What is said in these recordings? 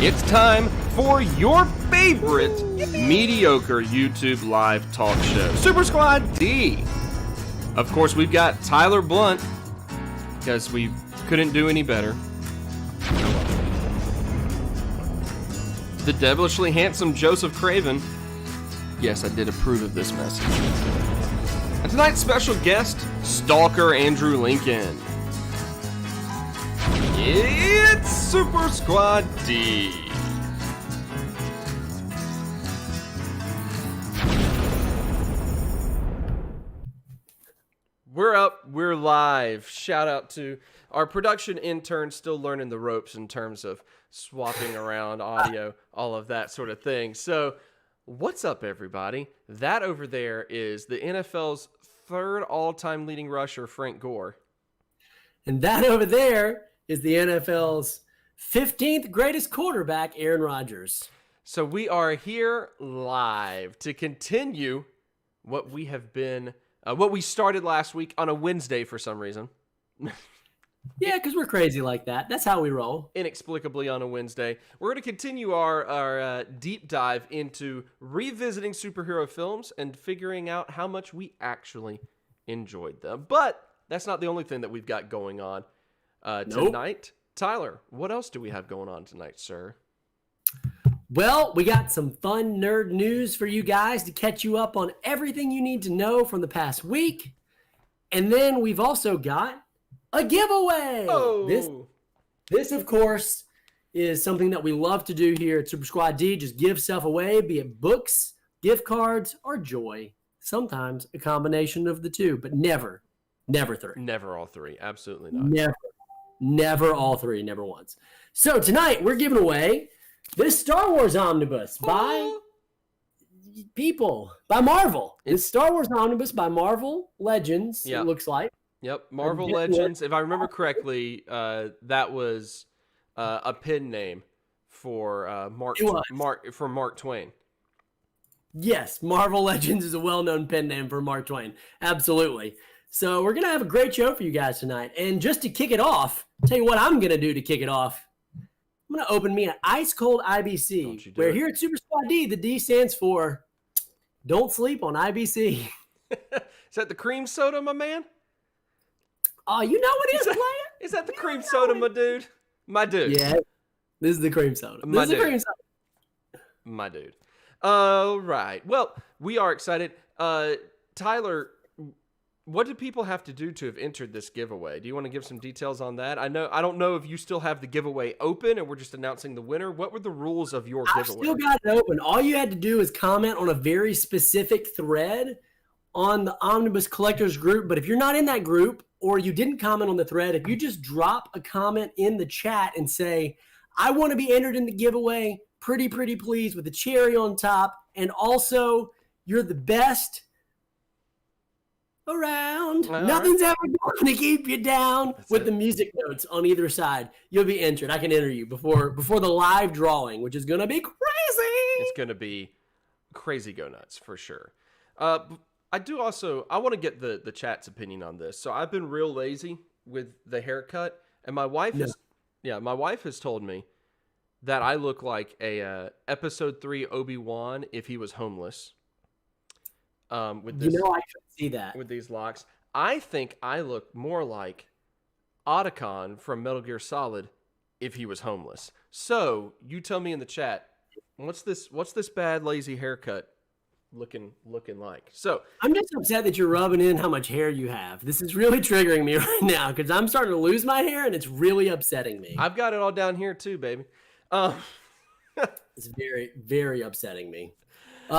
It's time for your favorite mediocre YouTube live talk show, Super Squad D. Of course, we've got Tyler Blunt, because we couldn't do any better. The devilishly handsome Joseph Craven. Yes, I did approve of this message. And tonight's special guest, Stalker Andrew Lincoln. It's Super Squad D. We're up, we're live. Shout out to our production intern, still learning the ropes in terms of swapping around audio, all of that sort of thing. So, what's up, everybody? That over there is the NFL's third all-time leading rusher, Frank Gore. And that over there is the NFL's 15th greatest quarterback, Aaron Rodgers. So we are here live to continue what we have been, what we started last week on a Wednesday for some reason. Yeah, because we're crazy like that. That's how we roll. Inexplicably on a Wednesday. We're going to continue our deep dive into revisiting superhero films and figuring out how much we actually enjoyed them. But that's not the only thing that we've got going on tonight. Tyler, what else do we have going on tonight, sir? Well, we got some fun nerd news for you guys to catch you up on everything you need to know from the past week. And then we've also got a giveaway. Oh. This, of course, is something that we love to do here at Super Squad D. Just give stuff away, be it books, gift cards, or joy. Sometimes a combination of the two, but never three. Never all three. Absolutely not. Never all three. Never once. So tonight we're giving away this Star Wars omnibus by Marvel. It's Star Wars omnibus by Marvel Legends. Yep. It looks like. Yep, Marvel Legends. If I remember correctly, that was a pen name for Mark Twain. Yes, Marvel Legends is a well-known pen name for Mark Twain. Absolutely. So we're going to have a great show for you guys tonight. And just to kick it off, tell you what I'm going to do to kick it off. I'm going to open me an ice cold IBC, where here at Super Squad D, the D stands for Don't Sleep on IBC. Is that the cream soda, my man? Oh, you know what it is, player? Is that the cream soda, my dude? My dude. Yeah, this is the cream soda. My dude. All right. Well, we are excited. Tyler, what do people have to do to have entered this giveaway? Do you want to give some details on that? I don't know if you still have the giveaway open and we're just announcing the winner. What were the rules of your giveaway? I've still got it open. All you had to do is comment on a very specific thread on the Omnibus Collectors group. But if you're not in that group or you didn't comment on the thread, if you just drop a comment in the chat and say, I want to be entered in the giveaway, pretty please, with a cherry on top, and also you're the best around. All Nothing's ever going to keep you down. With the music notes on either side, you'll be entered. I can enter you before the live drawing, which is going to be crazy. It's going to be crazy go nuts for sure. I want to get the chat's opinion on this. So I've been real lazy with the haircut, and my wife has told me that I look like a episode 3 Obi-Wan if he was homeless. With this, I can see that with these locks. I think I look more like Otacon from Metal Gear Solid if he was homeless. So you tell me in the chat, what's this bad lazy haircut looking like? So I'm just upset that you're rubbing in how much hair you have. This is really triggering me right now because I'm starting to lose my hair and it's really upsetting me. I've got it all down here too, baby. It's very, very upsetting me.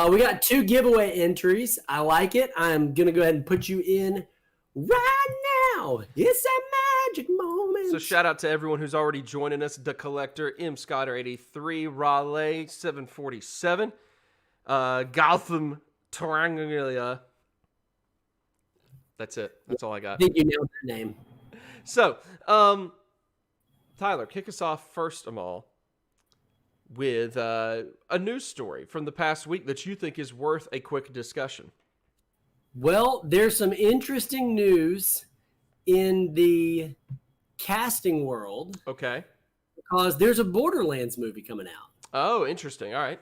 We got 2 giveaway entries. I like it. I'm going to go ahead and put you in right now. It's a magic moment. So shout out to everyone who's already joining us. The Collector, M. Scotter 83, Raleigh 747, Gotham Taranglia. That's it. That's all I got. I think you nailed that name. So, Tyler, kick us off first of all with a news story from the past week that you think is worth a quick discussion. Well, there's some interesting news in the casting world. Okay. because there's a Borderlands movie coming out. Oh, interesting. All right.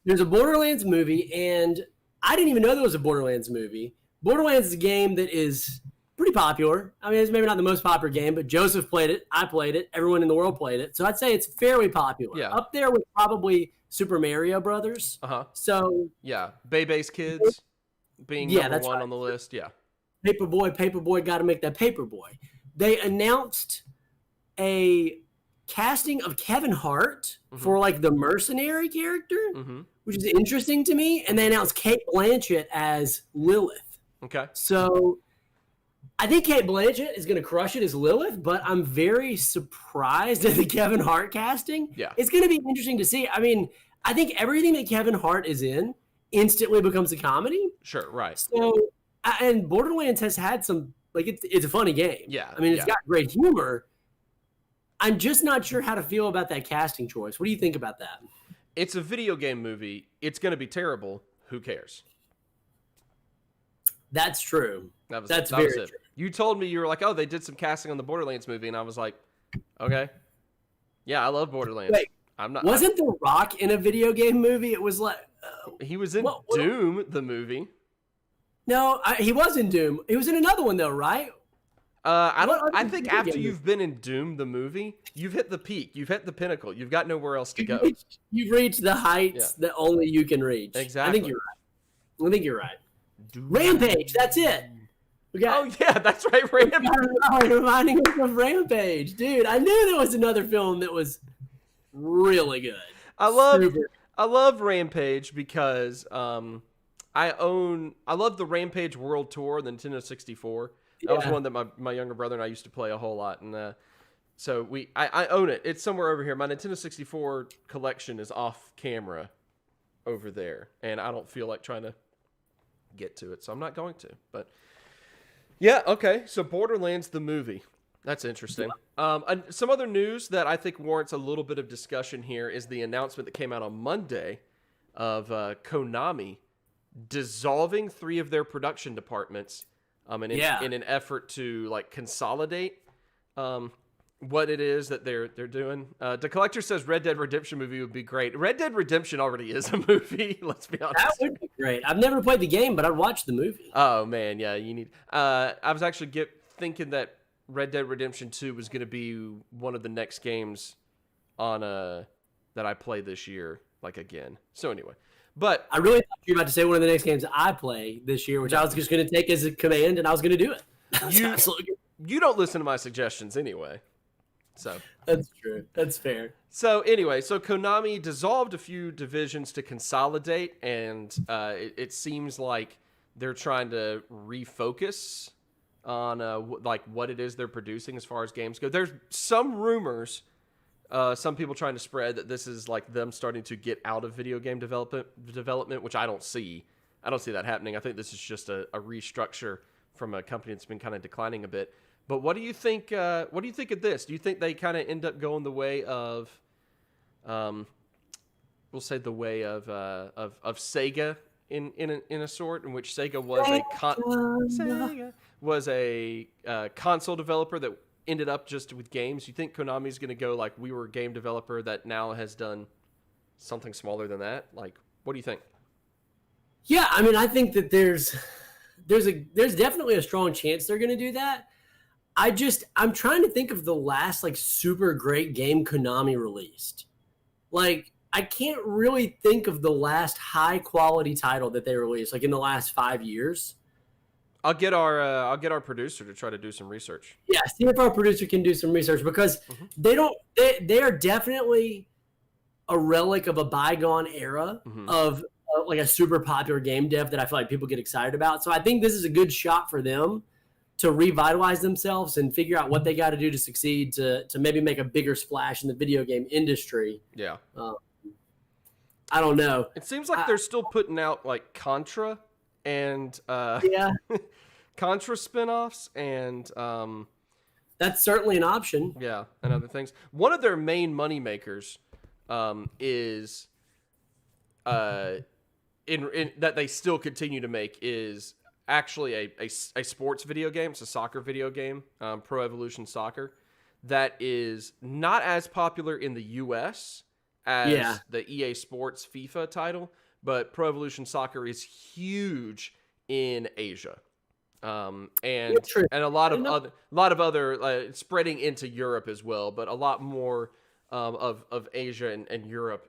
There's a Borderlands movie, and I didn't even know there was a Borderlands movie. Borderlands is a game that is pretty popular. I mean, it's maybe not the most popular game, but Joseph played it. I played it. Everyone in the world played it. So I'd say it's fairly popular. Yeah. Up there with probably Super Mario Brothers. Uh-huh. So yeah, Bebe's Kids being number one on the list. Yeah. Paperboy, got to make that Paperboy. They announced a casting of Kevin Hart for like the mercenary character, which is interesting to me. And they announced Cate Blanchett as Lilith. Okay. So I think Cate Blanchett is going to crush it as Lilith, but I'm very surprised at the Kevin Hart casting. Yeah. It's going to be interesting to see. I mean, I think everything that Kevin Hart is in instantly becomes a comedy. Sure, right. So, and Borderlands has had some, like, it's a funny game. Yeah. I mean, it's got great humor. I'm just not sure how to feel about that casting choice. What do you think about that? It's a video game movie. It's going to be terrible. Who cares? That's true. That's very true. You told me, you were like, oh, they did some casting on the Borderlands movie, and I was like, okay. Yeah, I love Borderlands. Wait, wasn't The Rock in a video game movie? It was like... he was in Doom, the movie. No, he was in Doom. He was in another one, though, right? I think after you've been in Doom, the movie, you've hit the peak. You've hit the pinnacle. You've got nowhere else to go. You've reached the heights that only you can reach. Exactly. I think you're right. Rampage, that's it. Oh, yeah, that's right, Rampage. Reminding us of Rampage. Dude, I knew there was another film that was really good. I love Rampage because I love the Rampage World Tour, the Nintendo 64. That was one that my younger brother and I used to play a whole lot, and so I own it. It's somewhere over here. My Nintendo 64 collection is off camera over there, and I don't feel like trying to get to it, so I'm not going to. But yeah, okay. So Borderlands the movie. That's interesting. Some other news that I think warrants a little bit of discussion here is the announcement that came out on Monday of Konami dissolving 3 of their production departments. In an effort to like consolidate what it is that they're doing. The Collector says Red Dead Redemption movie would be great. Red Dead Redemption already is a movie. Let's be honest. That would be great. I've never played the game, but I'd watch the movie. Oh man, yeah, you need. I was actually thinking that Red Dead Redemption 2 was going to be one of the next games on that I play this year, like again. So anyway. But I really thought you were about to say one of the next games I play this year, which I was just going to take as a command, and I was going to do it. You don't listen to my suggestions anyway. So that's true. That's fair. So anyway, Konami dissolved a few divisions to consolidate, and it seems like they're trying to refocus on like what it is they're producing as far as games go. There's some rumors. Some people trying to spread that this is like them starting to get out of video game development, which I don't see. I don't see that happening. I think this is just a restructure from a company that's been kind of declining a bit. But what do you think? What do you think of this? Do you think they kind of end up going the way of, we'll say the way of Sega in a sort, in which Sega was a console developer that ended up just with games? You think Konami's going to go like, we were a game developer that now has done something smaller than that? Like, what do you think? Yeah, I mean, I think that there's definitely a strong chance they're going to do that. I'm trying to think of the last like super great game Konami released. Like, I can't really think of the last high quality title that they released like in the last 5 years. I'll get our producer to try to do some research. Yeah, see if our producer can do some research, because they are definitely a relic of a bygone era of like a super popular game dev that I feel like people get excited about. So I think this is a good shot for them to revitalize themselves and figure out what they got to do to succeed to maybe make a bigger splash in the video game industry. Yeah. I don't know. It seems like they're still putting out like Contra and Contra spinoffs, and that's certainly an option. Yeah, and other things. One of their main money makers is in that they still continue to make is actually a sports video game. It's a soccer video game, Pro Evolution Soccer. that is not as popular in the US as the EA Sports FIFA title, but Pro Evolution Soccer is huge in Asia. And a lot of other spreading into Europe as well, but a lot more of Asia and Europe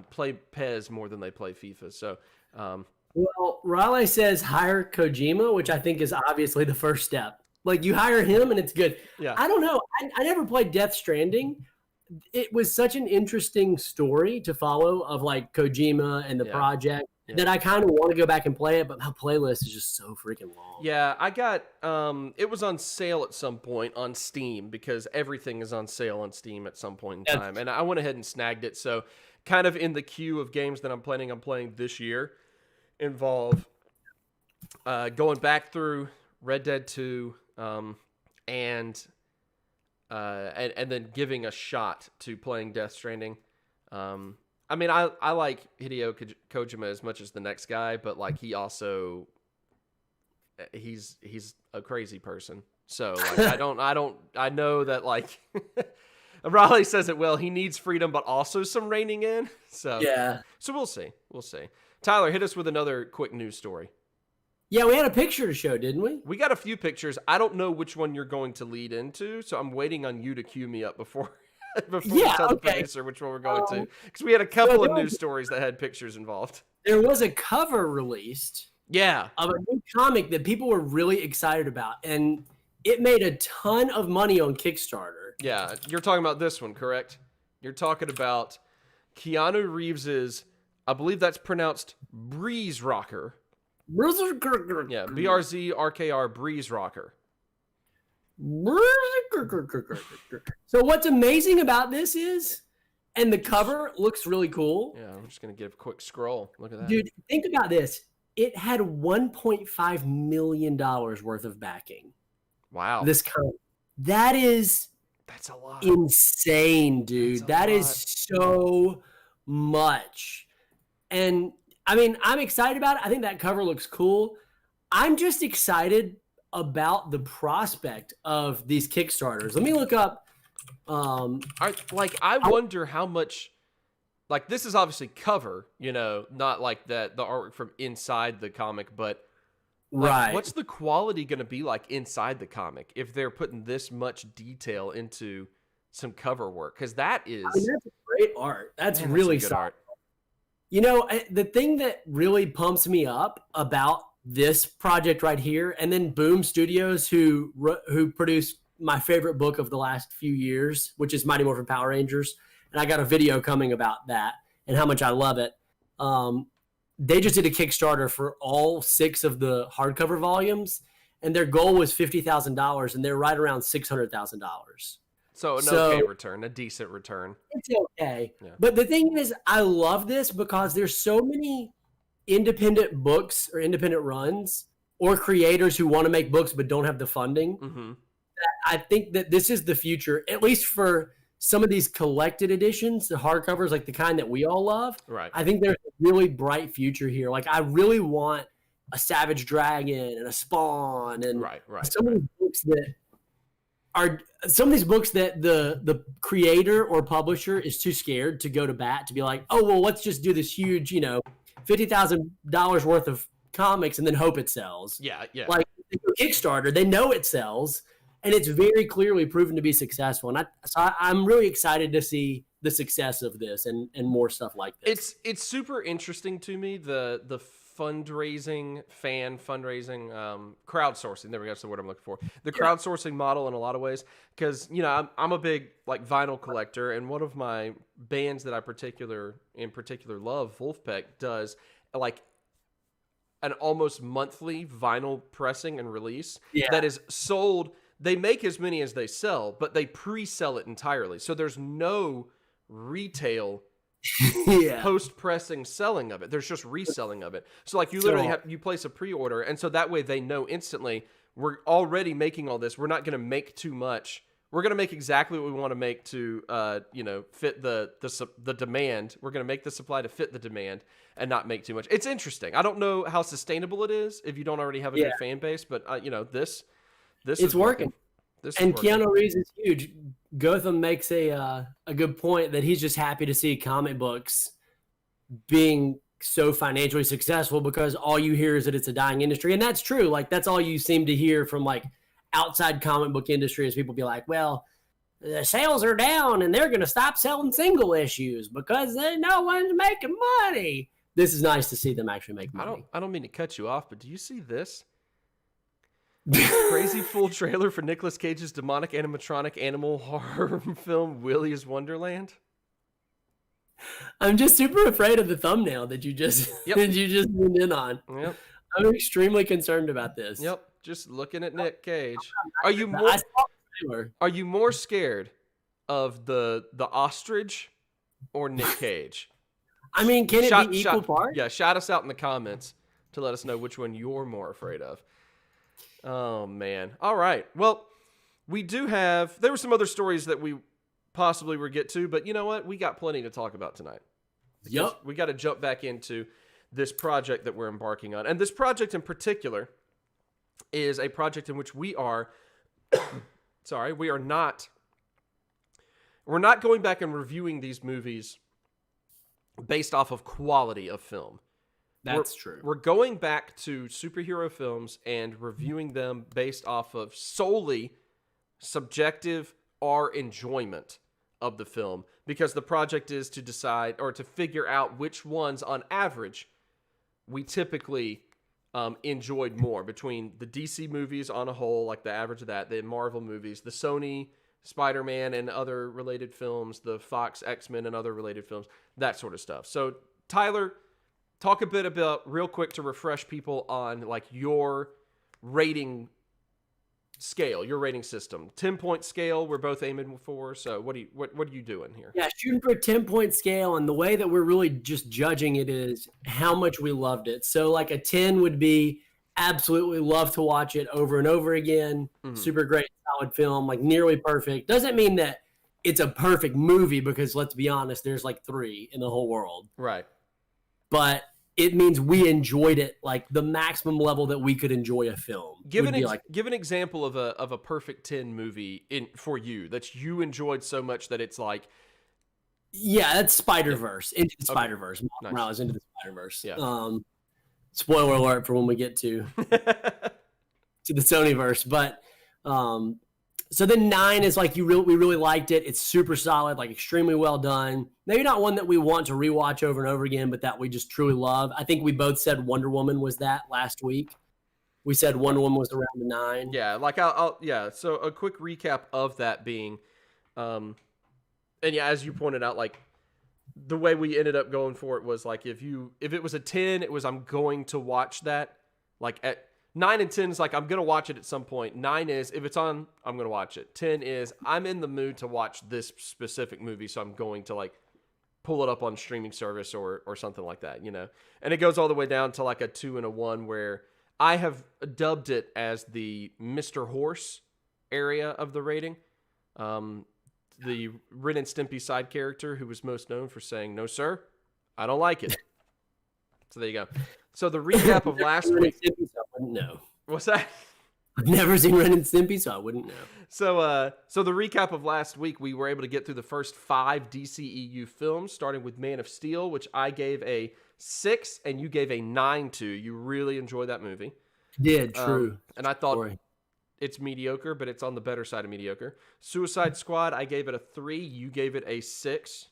play PES more than they play FIFA. So, well, Raleigh says hire Kojima, which I think is obviously the first step. Like, you hire him and it's good. Yeah. I don't know. I never played Death Stranding. It was such an interesting story to follow of like Kojima and the project that I kind of want to go back and play it, but my playlist is just so freaking long. Yeah, I got it was on sale at some point on Steam, because everything is on sale on Steam at some point in time, and I went ahead and snagged it. So, kind of in the queue of games that I'm planning on playing this year involve going back through Red Dead 2 and then giving a shot to playing Death Stranding. I mean, I like Hideo Kojima as much as the next guy, but like he also he's a crazy person. So like I know that like Raleigh says it well, he needs freedom but also some reining in. So we'll see. Tyler, hit us with another quick news story. Yeah, we had a picture to show, didn't we? We got a few pictures. I don't know which one you're going to lead into, so I'm waiting on you to cue me up before we tell the producer which one we're going to. Because we had a couple of news stories that had pictures involved. There was a cover released of a new comic that people were really excited about, and it made a ton of money on Kickstarter. Yeah, you're talking about this one, correct? You're talking about Keanu Reeves's, I believe that's pronounced Breeze Rocker. Yeah, BRZRKR Breeze Rocker. So what's amazing about this is, and the cover looks really cool. Yeah, I'm just going to give a quick scroll. Look at that. Dude, think about this. It had $1.5 million worth of backing. Wow. This comic. That's a lot. Insane, dude. That is so much. And I mean, I'm excited about it. I think that cover looks cool. I'm just excited about the prospect of these Kickstarters. Let me look up. I wonder how much. Like, this is obviously cover, not like the artwork from inside the comic, but what's the quality going to be like inside the comic if they're putting this much detail into some cover work? Because that's great art. That's really good art. The thing that really pumps me up about this project right here, and then Boom Studios, who produced my favorite book of the last few years, which is Mighty Morphin Power Rangers, and I got a video coming about that and how much I love it. They just did a Kickstarter for all 6 of the hardcover volumes, and their goal was $50,000, and they're right around $600,000. So okay return, a decent return. It's okay. Yeah. But the thing is, I love this because there's so many independent books or independent runs or creators who want to make books but don't have the funding. Mm-hmm. I think that this is the future, at least for some of these collected editions, the hardcovers, like the kind that we all love. Right. I think there's a really bright future here. Like, I really want a Savage Dragon and a Spawn and some of these books that the creator or publisher is too scared to go to bat to be like, oh, well, let's just do this huge, $50,000 worth of comics and then hope it sells. Yeah. Like Kickstarter, they know it sells, and it's very clearly proven to be successful. And I'm really excited to see the success of this and more stuff like this. It's super interesting to me, the fundraising, crowdsourcing. There we go. That's the word I'm looking for. The crowdsourcing model in a lot of ways, because I'm a big vinyl collector, and one of my bands that I in particular love, Wolfpack, does an almost monthly vinyl pressing and release that is sold. They make as many as they sell, but they pre-sell it entirely. So there's no retail post-pressing selling of it. There's just reselling of it. So you literally you place a pre-order, and so that way they know instantly, we're already making all this. We're not going to make too much. We're going to make exactly what we want to make to fit the demand. We're going to make the supply to fit the demand and not make too much. It's interesting. I don't know how sustainable it is if you don't already have a good fan base, but this it's working. This is And working. Keanu Reeves is huge. Gotham makes a good point that he's just happy to see comic books being so financially successful because all you hear is that it's a dying industry. And that's true. Like, that's all you seem to hear from like outside comic book industry is people be like, well, the sales are down and they're going to stop selling single issues because no one's making money. This is nice to see them actually make money. I don't mean to cut you off, but do you see this? Crazy full trailer for Nicolas Cage's demonic animatronic animal horror film Willy's Wonderland. I'm just super afraid of the thumbnail that you just that you just zoomed in on. Yep. I'm extremely concerned about this. Yep. Just looking at Nick Cage. Are you more scared of the ostrich or Nick Cage? I mean, can it be equal parts? Yeah, shout us out in the comments to let us know which one you're more afraid of. Oh, man. All right. Well, there were some other stories that we possibly would get to, but you know what? We got plenty to talk about tonight. Yep. We got to jump back into this project that we're embarking on. And this project in particular is a project in which we are, we're not going back and reviewing these movies based off of quality of film. That's true. We're going back to superhero films and reviewing them based off of solely subjective our enjoyment of the film, because the project is to decide or to figure out which ones on average we typically enjoyed more between the DC movies on a whole, like the average of that, the Marvel movies, the Sony Spider-Man and other related films, the Fox X-Men and other related films, that sort of stuff. So Tyler, talk a bit about, real quick, to refresh people on like your rating scale, your rating system. 10-point scale we're both aiming for. So what are you doing here? Yeah, shooting for a 10-point scale, and the way that we're really just judging it is how much we loved it. So like a 10 would be absolutely love to watch it over and over again. Mm-hmm. Super great, solid film, like nearly perfect. Doesn't mean that it's a perfect movie, because let's be honest, there's like 3 in the whole world. Right. But it means we enjoyed it like the maximum level that we could enjoy a film. Give an example of a perfect 10 movie for you that you enjoyed so much that it's like. Yeah, that's Spider-Verse. Into the Spider-Verse. Nice. Morales into the Spider-Verse. Yeah. Spoiler alert for when we get to the Sonyverse. But so then 9 is like we really liked it. It's super solid, like extremely well done. Maybe not one that we want to rewatch over and over again, but that we just truly love. I think we both said Wonder Woman was that last week. We said Wonder Woman was around the 9. Yeah, like so a quick recap of that being, and yeah, as you pointed out, like the way we ended up going for it was like if it was a 10, it was I'm going to watch that. Like at 9 and 10 is like I'm gonna watch it at some point. 9 is if it's on, I'm gonna watch it. 10 is I'm in the mood to watch this specific movie, so I'm going to like pull it up on streaming service or something like that, you know. And it goes all the way down to like a 2 and a 1, where I have dubbed it as the Mr. Horse area of the rating. The Ren and Stimpy side character who was most known for saying, "No, sir, I don't like it." So there you go. So the recap of last week. I wouldn't know. What's that? I've never seen Ren and Stimpy, so I wouldn't know. So the recap of last week, we were able to get through the first 5 DCEU films, starting with Man of Steel, which I gave a 6 and you gave a 9 to. You really enjoyed that movie. Did, true. And I thought it's mediocre, but it's on the better side of mediocre. Suicide Squad, I gave it a 3. You gave it a 6.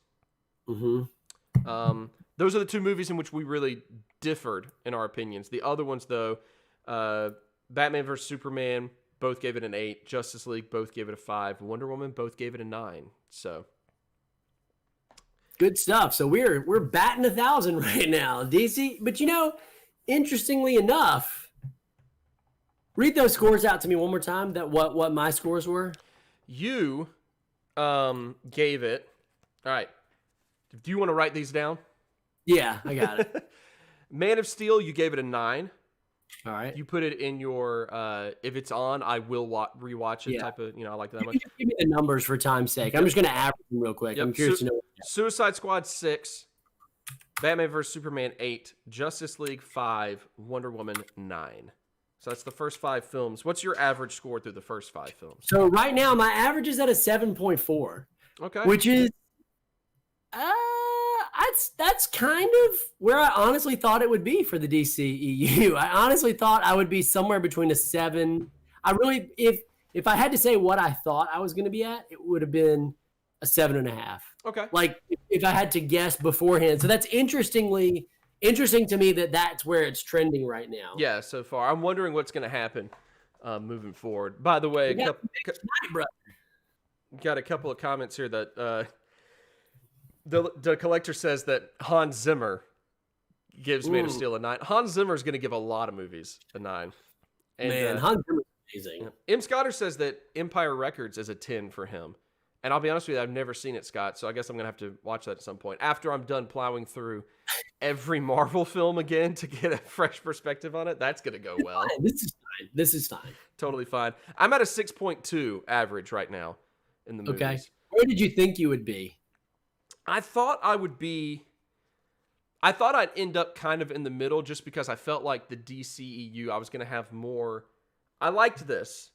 Mm-hmm. Those are the 2 movies in which we really differed in our opinions. The other ones, though, Batman vs. Superman, both gave it an 8. Justice League, both gave it a 5. Wonder Woman, both gave it a 9. So good stuff. So we're batting 1,000 right now, DC. But you know, interestingly enough, read those scores out to me one more time. That what my scores were. You gave it. All right. Do you want to write these down? Yeah, I got it. Man of Steel, you gave it a 9. All right. You put it in your if it's on, I will rewatch it type of, I like that much. You give me the numbers for time's sake. I'm just going to average them real quick. Yep. I'm curious to know. Suicide Squad 6, Batman vs. Superman 8, Justice League 5, Wonder Woman 9. Does So that's the first 5 films. What's your average score through the first 5 films? So right now, my average is at a 7.4. Okay. Which is, that's kind of where I honestly thought it would be for the DCEU. I honestly thought I would be somewhere between a 7. I really, if I had to say what I thought I was going to be at, it would have been a 7.5. Okay. Like if I had to guess beforehand. So that's interesting to me that's where it's trending right now. Yeah, so far. I'm wondering what's going to happen moving forward. By the way, got a couple of comments here that the collector says that Hans Zimmer gives Man of Steel a 9. Hans Zimmer is going to give a lot of movies a 9. And, Man, Hans Zimmer's amazing. M. Scotter says that Empire Records is a 10 for him. And I'll be honest with you, I've never seen it, Scott, so I guess I'm going to have to watch that at some point. After I'm done plowing through every Marvel film again to get a fresh perspective on it, that's going to go well. This is fine. Totally fine. I'm at a 6.2 average right now in the movies. Okay. Where did you think you would be? I thought I'd end up kind of in the middle just because I felt like the DCEU, I was going to have more, I liked this,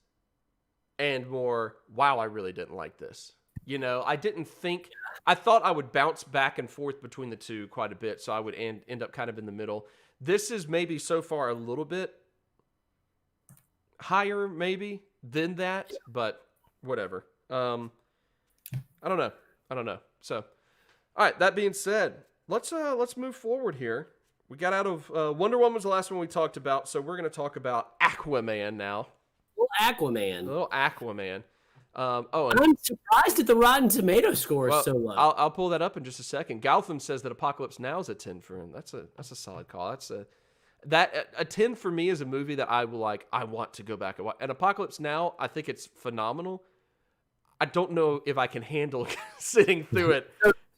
and more, wow, I really didn't like this. You know, I thought I would bounce back and forth between the two quite a bit, so I would end up kind of in the middle. This is maybe so far a little bit higher maybe than that, but whatever. I don't know. So, all right, that being said, let's move forward here. We got out of Wonder Woman was the last one we talked about, so we're going to talk about Aquaman now. Little Aquaman. And I'm surprised at the Rotten Tomatoes score is so low. I'll pull that up in just a second. Gotham says that Apocalypse Now is a 10 for him. That's a solid call. A 10 for me is a movie that I want to go back and watch. And Apocalypse Now, I think it's phenomenal. I don't know if I can handle sitting through it.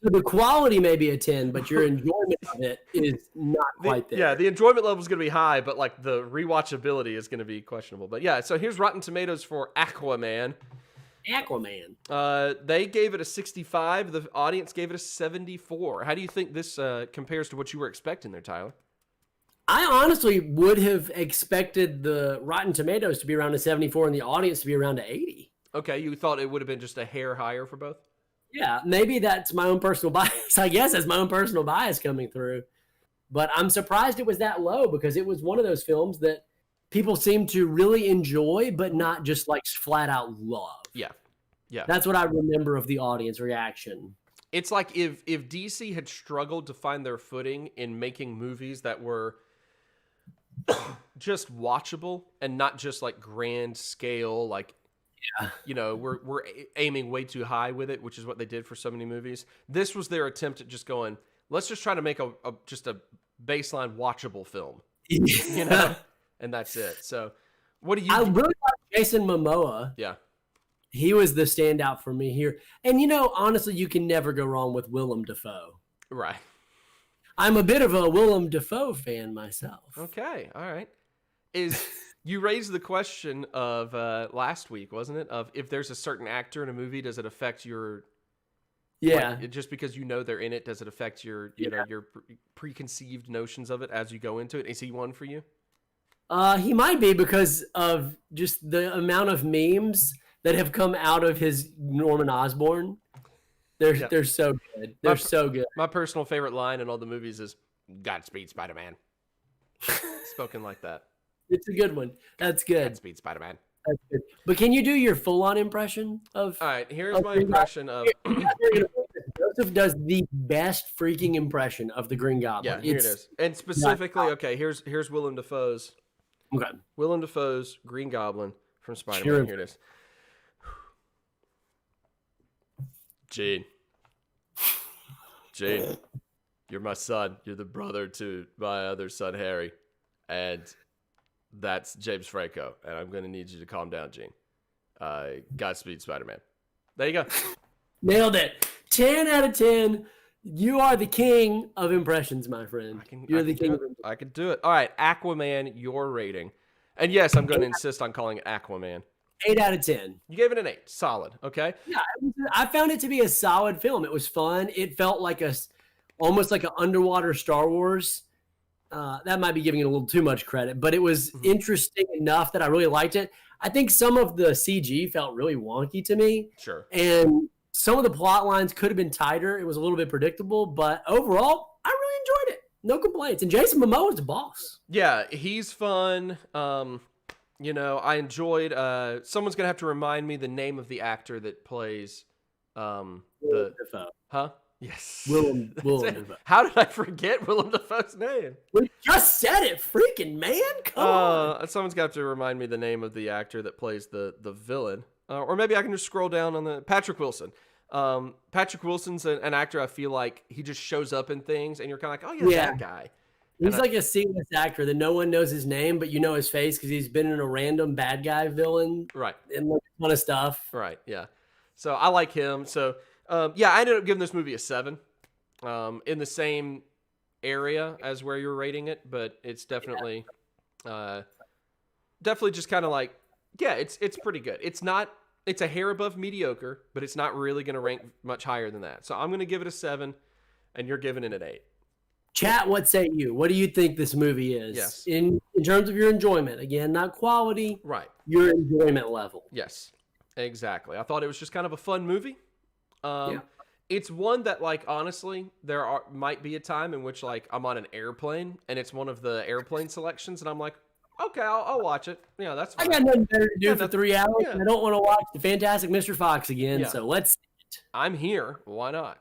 So the quality may be a 10, but your enjoyment of it is not quite there. Yeah, the enjoyment level is going to be high, but like the rewatchability is going to be questionable. But yeah, so here's Rotten Tomatoes for Aquaman. They gave it a 65. The audience gave it a 74. How do you think this compares to what you were expecting there, Tyler? I honestly would have expected the Rotten Tomatoes to be around a 74 and the audience to be around a 80. Okay, you thought it would have been just a hair higher for both? Yeah, maybe that's my own personal bias. I guess that's my own personal bias coming through. But I'm surprised it was that low because it was one of those films that people seem to really enjoy, but not just like flat out love. Yeah. That's what I remember of the audience reaction. It's like if DC had struggled to find their footing in making movies that were just watchable and not just like grand scale, like, you know, we're aiming way too high with it, which is what they did for so many movies. This was their attempt at just going, let's just try to make just a baseline watchable film, you know, and that's it. So what do you? I really like Jason Momoa. Yeah. He was the standout for me here. And, you know, honestly, you can never go wrong with Willem Dafoe. Right. I'm a bit of a Willem Dafoe fan myself. Okay. All right. You raised the question of last week, wasn't it? Of if there's a certain actor in a movie, does it affect your... Yeah. Just because you know they're in it, does it affect your your preconceived notions of it as you go into it? Is he one for you? He might be because of just the amount of memes that have come out of his Norman Osborn. They're so good. They're so good. My personal favorite line in all the movies is "Godspeed, Spider-Man." Spoken like that. It's a good one. That's good. Godspeed, Spider-Man. That's good. But can you do your full-on impression of? All right, here's my impression of. Joseph does the best freaking impression of the Green Goblin. Yeah, here it is. And specifically, okay, here's Willem Dafoe's. Okay. Willem Dafoe's Green Goblin from Spider-Man. Here it is. Gene, you're my son. You're the brother to my other son, Harry. And that's James Franco. And I'm going to need you to calm down, Gene. Godspeed, Spider-Man. There you go. Nailed it. 10 out of 10. You are the king of impressions, my friend. You're the king of impressions. I can do it. All right, Aquaman, your rating. And yes, I'm going to insist on calling it Aquaman. 8 out of 10. You gave it an 8. Solid. Okay. Yeah, I found it to be a solid film. It was fun. It felt like almost like an underwater Star Wars. that might be giving it a little too much credit, but it was Mhm. interesting enough that I really liked it. I think some of the CG felt really wonky to me, Sure. and some of the plot lines could have been tighter. It was a little bit predictable, but overall, I really enjoyed it. No complaints. And Jason Momoa is the boss. Yeah, he's fun. I enjoyed. Someone's gonna have to remind me the name of the actor that plays Willem Dafoe. Huh? Yes. Willem That's it. Dafoe. How did I forget Willem Dafoe's name? We just said it, freaking man. Come on. Someone's got to remind me the name of the actor that plays the villain. Or maybe I can just scroll down on the Patrick Wilson. Patrick Wilson's an actor. I feel like he just shows up in things, and you're kind of like, oh yeah, that guy. He's like a C-list actor that no one knows his name, but you know his face because he's been in a random bad guy villain, right? And like a ton of stuff, right? Yeah. So I like him. So I ended up giving this movie a 7, in the same area as where you're rating it, but it's definitely, definitely just kind of like, it's pretty good. It's a hair above mediocre, but it's not really going to rank much higher than that. So I'm going to give it a 7, and you're giving it an 8. Chat, what say you? What do you think this movie is? Yes. In terms of your enjoyment, again, not quality, right? Your enjoyment level. Yes, exactly. I thought it was just kind of a fun movie. It's one that, like, honestly, might be a time in which, like, I'm on an airplane and it's one of the airplane selections, and I'm like, okay, I'll watch it. Yeah, that's fine. I got nothing better to do for 3 hours. Yeah. And I don't want to watch the Fantastic Mr. Fox again, so let's. I'm here. Why not?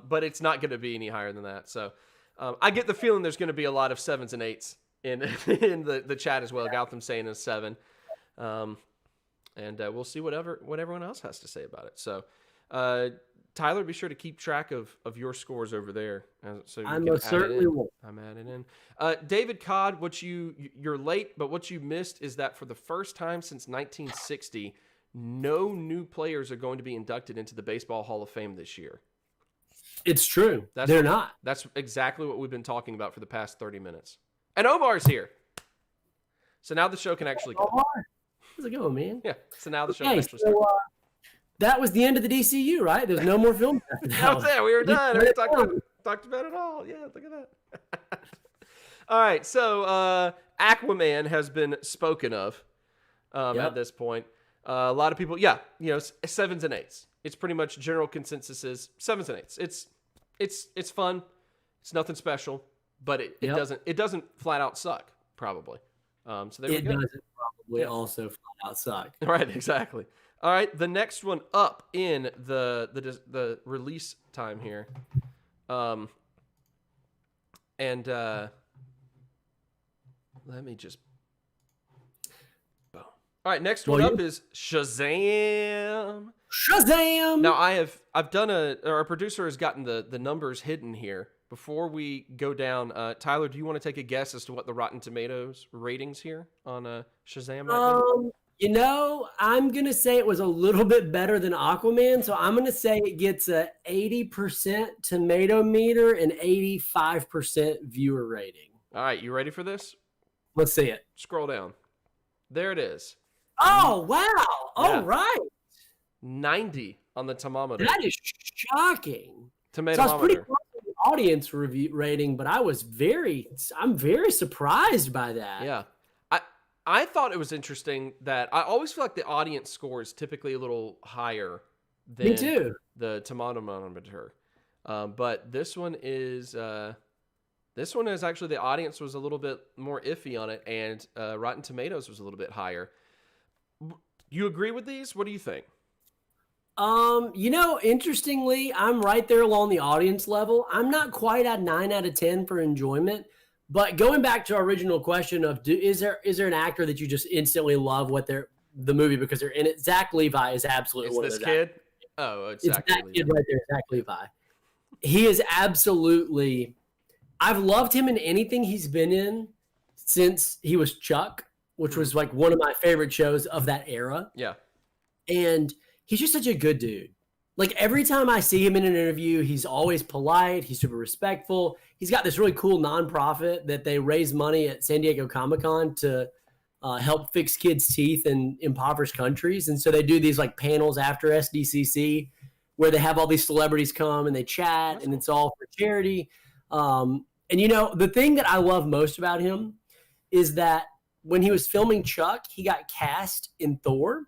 But it's not going to be any higher than that. So I get the feeling there's going to be a lot of 7s and 8s in the chat as well. Gotham saying a 7. And we'll see what everyone else has to say about it. So, Tyler, be sure to keep track of your scores over there. So I most certainly will. I'm adding in. David Codd, you're late, but what you missed is that for the first time since 1960, no new players are going to be inducted into the Baseball Hall of Fame this year. It's true. They're not. That's exactly what we've been talking about for the past 30 minutes. And Omar's here. So now the show can actually go. Omar, how's it going, man? Yeah. So now the show can actually start. That was the end of the DCU, right? There's no more films after that. That was it. We were done. We talked about it all. Yeah, look at that. All right. So Aquaman has been spoken of at this point. A lot of people, 7s and 8s. It's pretty much general consensus is 7s and 8s. It's fun. It's nothing special, but it doesn't flat out suck, probably. So there we go. It doesn't probably also flat out suck. Right, exactly. All right, the next one up in the release time here, let me just boom. All right, next one up is Shazam. Shazam. Now I've done our producer has gotten the numbers hidden here. Before we go down, Tyler, do you want to take a guess as to what the Rotten Tomatoes ratings here on Shazam might be? I'm going to say it was a little bit better than Aquaman, so I'm going to say it gets a 80% tomato meter and 85% viewer rating. All right, you ready for this? Let's see it. Scroll down. There it is. Oh, wow. All right. 90 on the thermometer. That is shocking. Tomatometer. So I was pretty close to the audience review rating, but I'm very surprised by that. Yeah. I thought it was interesting that I always feel like the audience score is typically a little higher than the thermometer. But this one is actually the audience was a little bit more iffy on it, and Rotten Tomatoes was a little bit higher. You agree with these? What do you think? Interestingly, I'm right there along the audience level. I'm not quite at 9 out of 10 for enjoyment. But going back to our original question of is there an actor that you just instantly love the movie because they're in it? Zach Levi is absolutely one of those kid. Actors. Oh, it's that kid right there, Zach Levi. He is absolutely. I've loved him in anything he's been in since he was Chuck, which was like one of my favorite shows of that era. Yeah, and he's just such a good dude. Like every time I see him in an interview, he's always polite. He's super respectful. He's got this really cool nonprofit that they raise money at San Diego Comic-Con to help fix kids' teeth in impoverished countries. And so they do these like panels after SDCC where they have all these celebrities come and they chat and it's all for charity. And the thing that I love most about him is that when he was filming Chuck, he got cast in Thor,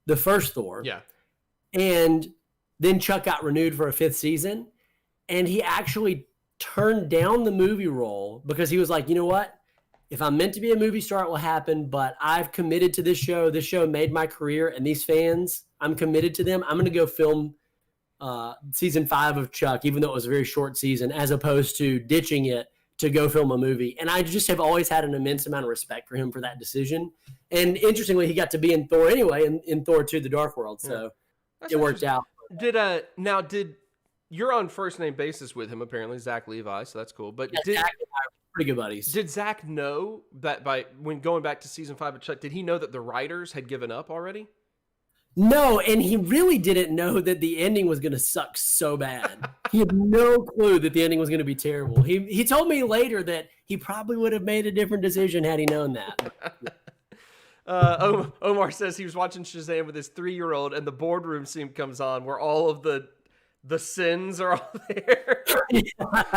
the first Thor. Yeah. And then Chuck got renewed for a 5th season. And he actually turned down the movie role because he was like, you know what? If I'm meant to be a movie star, it will happen. But I've committed to this show. This show made my career. And these fans, I'm committed to them. I'm going to go film season 5 of Chuck, even though it was a very short season, as opposed to ditching it to go film a movie. And I just have always had an immense amount of respect for him for that decision. And interestingly, he got to be in Thor anyway, in Thor 2, The Dark World. So it worked out. Did you're on first name basis with him, apparently, Zach Levi, so that's cool. But Zach and I are pretty good buddies. Did Zach know that when going back to season 5 of Chuck, did he know that the writers had given up already? No, and he really didn't know that the ending was going to suck so bad. He had no clue that the ending was going to be terrible. He told me later that he probably would have made a different decision had he known that. Omar says he was watching Shazam with his 3-year-old, and the boardroom scene comes on where all of the sins are all there.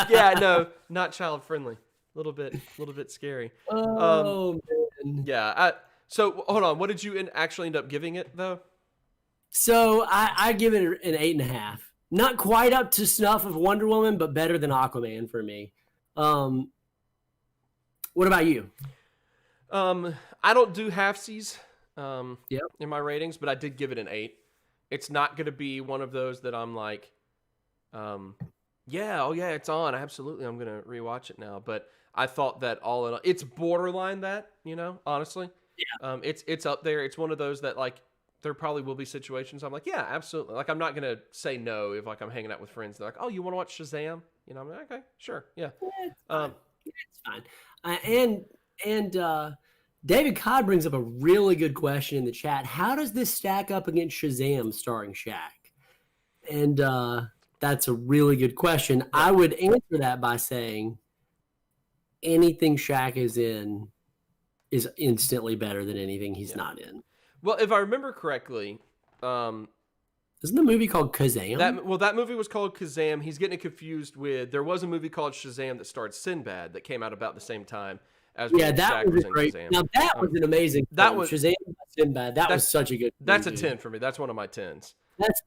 Yeah, no, not child friendly. A little bit scary. Oh man. Yeah. So hold on. What did you actually end up giving it though? So I give it an 8.5. Not quite up to snuff of Wonder Woman, but better than Aquaman for me. What about you? I don't do halfsies Yep. in my ratings, but I did give it an 8. It's not going to be one of those that I'm like, yeah, it's on. Absolutely, I'm going to rewatch it now. But I thought that all in all, it's borderline that, honestly. Yeah. It's up there. It's one of those that like, there probably will be situations I'm like, yeah, absolutely. Like, I'm not going to say no if like I'm hanging out with friends. They're like, oh, you want to watch Shazam? I'm like, okay, sure. Yeah. It's fine. And David Codd brings up a really good question in the chat. How does this stack up against Shazam starring Shaq? And that's a really good question. Yeah. I would answer that by saying anything Shaq is in is instantly better than anything he's not in. Well, if I remember correctly, isn't the movie called Kazam? That movie was called Kazam. He's getting it confused with, there was a movie called Shazam that starred Sinbad that came out about the same time as that Shaq was great. Kazam. Now that was an amazing film. That was Shazam, Sinbad. That was such a good movie. That's a 10 for me. That's one of my 10s.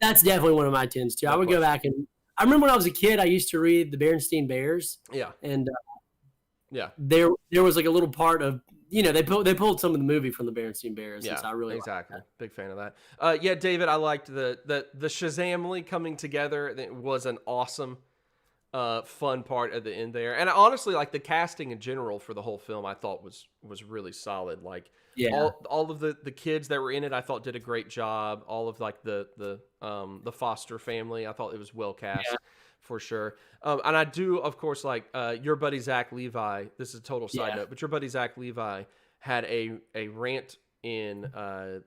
That's definitely one of my 10s too. I would go back and I remember when I was a kid, I used to read the Berenstain Bears. Yeah. And there was like a little part of, they pulled some of the movie from the Berenstain Bears. Yeah, so I really exactly. Big fan of that. Yeah, David, I liked the Shazamly coming together. It was an awesome, fun part at the end there. And honestly, like the casting in general for the whole film, I thought was really solid. Like all of the kids that were in it, I thought did a great job. All of like the Foster family, I thought it was well cast. Yeah. For sure. And I do, of course, like your buddy Zach Levi, this is a total side note, but your buddy Zach Levi had a rant in the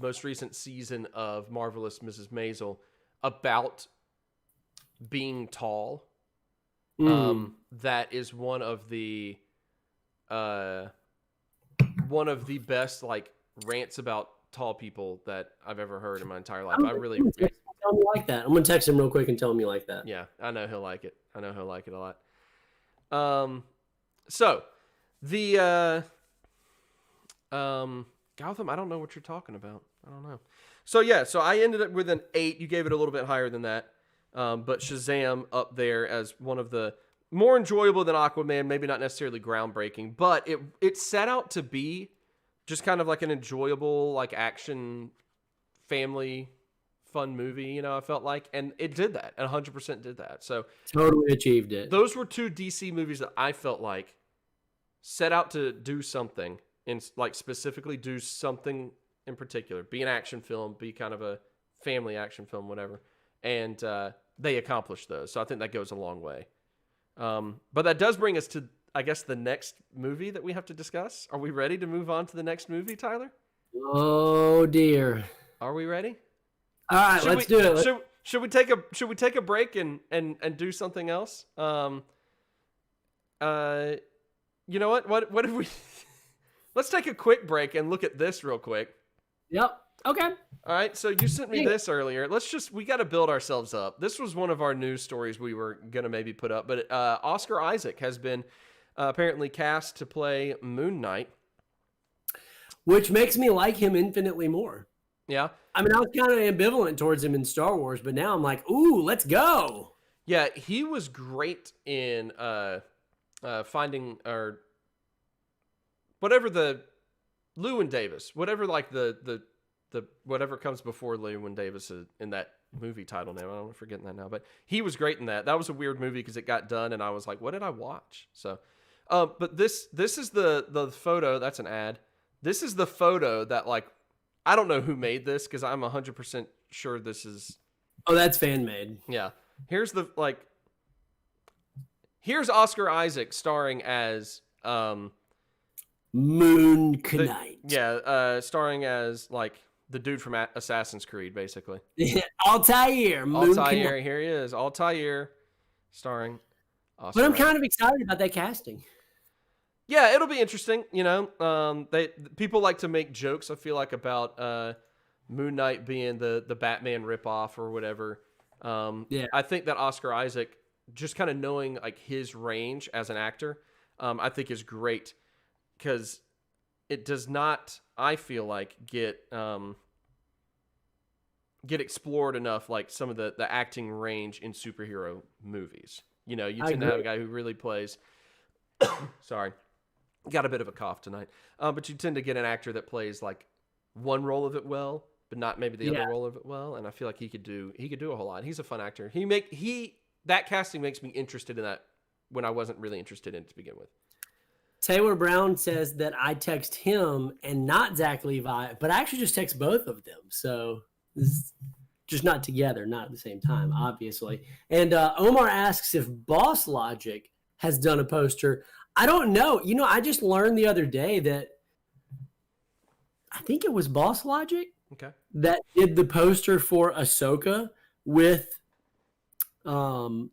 most recent season of Marvelous Mrs. Maisel about being tall. That is one of the best like rants about tall people that I've ever heard in my entire life. I really tell him you like that. I'm gonna text him real quick and tell him you like that. Yeah, I know he'll like it. I know he'll like it a lot. So the Gotham, I don't know what you're talking about. I don't know. So I ended up with an 8. You gave it a little bit higher than that. But Shazam up there as one of the more enjoyable than Aquaman, maybe not necessarily groundbreaking, but it set out to be just kind of like an enjoyable, like action family fun movie, I felt like, and it did that, and 100% did that. So totally achieved it. Those were 2 DC movies that I felt like set out to do something, and like specifically do something in particular, be an action film, be kind of a family action film, whatever, and they accomplished those. So I think that goes a long way. But that does bring us to, I guess, the next movie that we have to discuss. Are we ready to move on to the next movie, Tyler? Oh dear. Are we ready? All right, let's do it. Should we take a break and do something else? You know what? What if we let's take a quick break and look at this real quick. Yep. Okay. All right, so you sent me this earlier. We got to build ourselves up. This was one of our news stories we were going to maybe put up, but Oscar Isaac has been apparently cast to play Moon Knight. Which makes me like him infinitely more. Yeah. I mean, I was kind of ambivalent towards him in Star Wars, but now I'm like, ooh, let's go. Yeah, he was great in Finding, or whatever the Llewyn Davis, whatever like the whatever comes before Llewyn Davis in that movie title name. I'm forgetting that now, but he was great in that. That was a weird movie because it got done and I was like, what did I watch? So, but this is the photo. That's an ad. This is the photo that, like, I don't know who made this because I'm 100% sure this is. Oh, that's fan made. Yeah. Here's Oscar Isaac starring as Moon Knight. Starring as like the dude from Assassin's Creed, basically. Altair. Altair, here he is. Altair, starring Oscar But I'm Isaac. kind of excited about that casting. Yeah, it'll be interesting. You know, people like to make jokes, I feel like, about Moon Knight being the Batman ripoff or whatever. I think that Oscar Isaac, just kind of knowing like his range as an actor, I think is great because it does not, I feel like, get explored enough, like some of the acting range in superhero movies. You know, you tend to have a guy who really plays. Sorry, got a bit of a cough tonight. But you tend to get an actor that plays like one role of it well, but not maybe the other role of it well. And I feel like he could do a whole lot. He's a fun actor. That casting makes me interested in that when I wasn't really interested in it to begin with. Taylor Brown says that I text him and not Zach Levi, but I actually just text both of them. So this is just not together, not at the same time, obviously. And Omar asks if Boss Logic has done a poster. I don't know. You know, I just learned the other day that I think it was Boss Logic that did the poster for Ahsoka with Night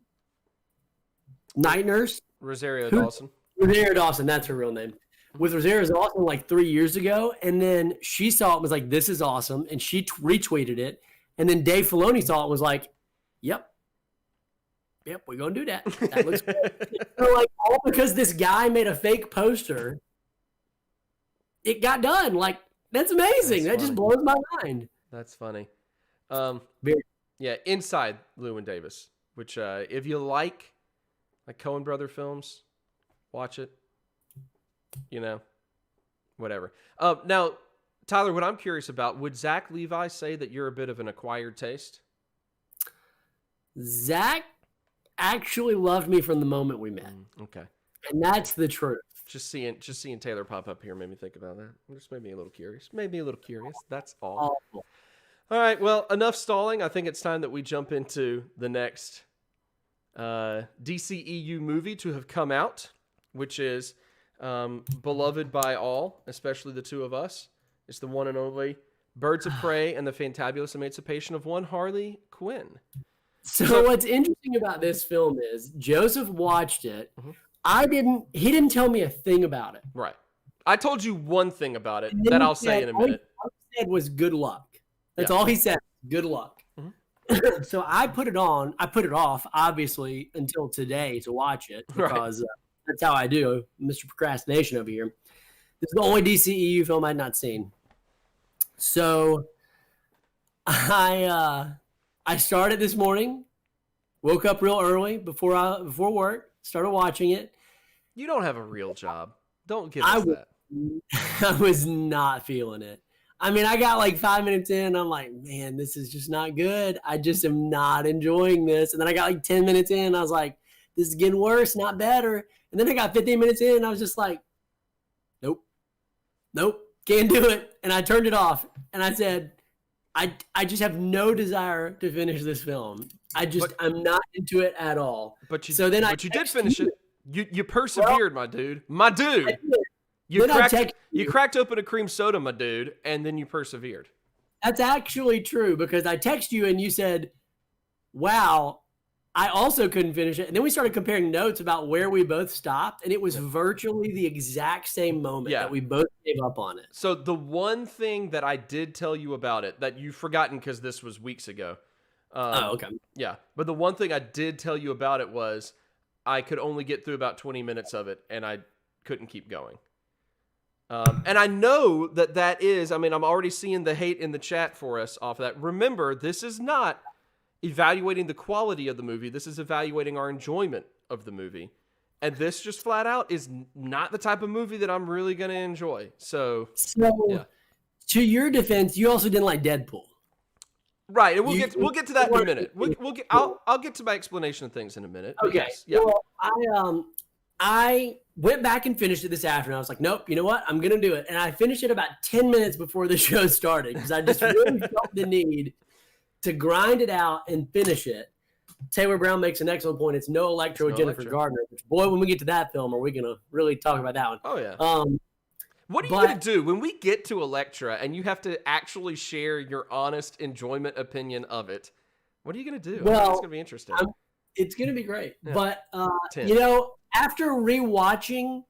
Nurse. Rosario Dawson. Rosario Dawson, that's her real name. With Rosario Dawson like 3 years ago, and then she saw it and was like, this is awesome, and she retweeted it, and then Dave Filoni saw it and was like, yep, we're going to do that. That looks good. So, like, all because this guy made a fake poster, it got done. Like, that's amazing. That just blows my mind. That's funny. Yeah, Inside Llewyn Davis, which if you like Coen Brother films, watch it. You know, whatever. Now, Tyler, what I'm curious about, would Zach Levi say that you're a bit of an acquired taste? Zach actually loved me from the moment we met. Okay. And that's the truth. Just seeing Taylor pop up here made me think about that. It just made me a little curious. That's all. Awful. All right, well, enough stalling. I think it's time that we jump into the next DCEU movie to have come out, which is beloved by all, especially the two of us. It's the one and only Birds of Prey and the Fantabulous Emancipation of One Harley Quinn. So what's interesting about this film is Joseph watched it. He didn't tell me a thing about it. Right. I told you one thing about it that I'll say in a minute. All he said was good luck. That's all he said. Good luck. So I put it on. I put it off, obviously, until today to watch it because that's how I do. Mr. Procrastination over here. This is the only DCEU film I'd not seen. So I started this morning, woke up real early before work, started watching it. You don't have a real job. Don't give us that. I was not feeling it. I mean, I got like 5 minutes in. I'm like, man, this is just not good. I just am not enjoying this. And then I got like 10 minutes in. I was like, this is getting worse, not better. And then I got 15 minutes in. And I was just like, nope, can't do it. And I turned it off. And I said, I just have no desire to finish this film. I'm not into it at all. But you did finish it. You persevered, my dude. My dude. You cracked open a cream soda, my dude, and then you persevered. That's actually true because I texted you and you said, wow, I also couldn't finish it. And then we started comparing notes about where we both stopped, and it was virtually the exact same moment that we both gave up on it. So the one thing that I did tell you about it that you've forgotten because this was weeks ago. Okay. Yeah. But the one thing I did tell you about it was I could only get through about 20 minutes of it, and I couldn't keep going. And I know that is, I mean, I'm already seeing the hate in the chat for us off of that. Remember, this is not evaluating the quality of the movie. This is evaluating our enjoyment of the movie. And this just flat out is not the type of movie that I'm really going to enjoy. So to your defense, you also didn't like Deadpool. Right, and we'll get to that in a minute. I'll get to my explanation of things in a minute. Okay. Yes, yeah. Well, I went back and finished it this afternoon. I was like, nope, you know what? I'm going to do it. And I finished it about 10 minutes before the show started because I just really felt the need to grind it out and finish it. Taylor Brown makes an excellent point. It's no Electro with Jennifer Gardner. Which, boy, when we get to that film, are we going to really talk about that one? Oh, yeah. What are you going to do when we get to Electra and you have to actually share your honest enjoyment opinion of it? What are you going to do? Well, it's going to be interesting. It's going to be great. Yeah. But, after rewatching,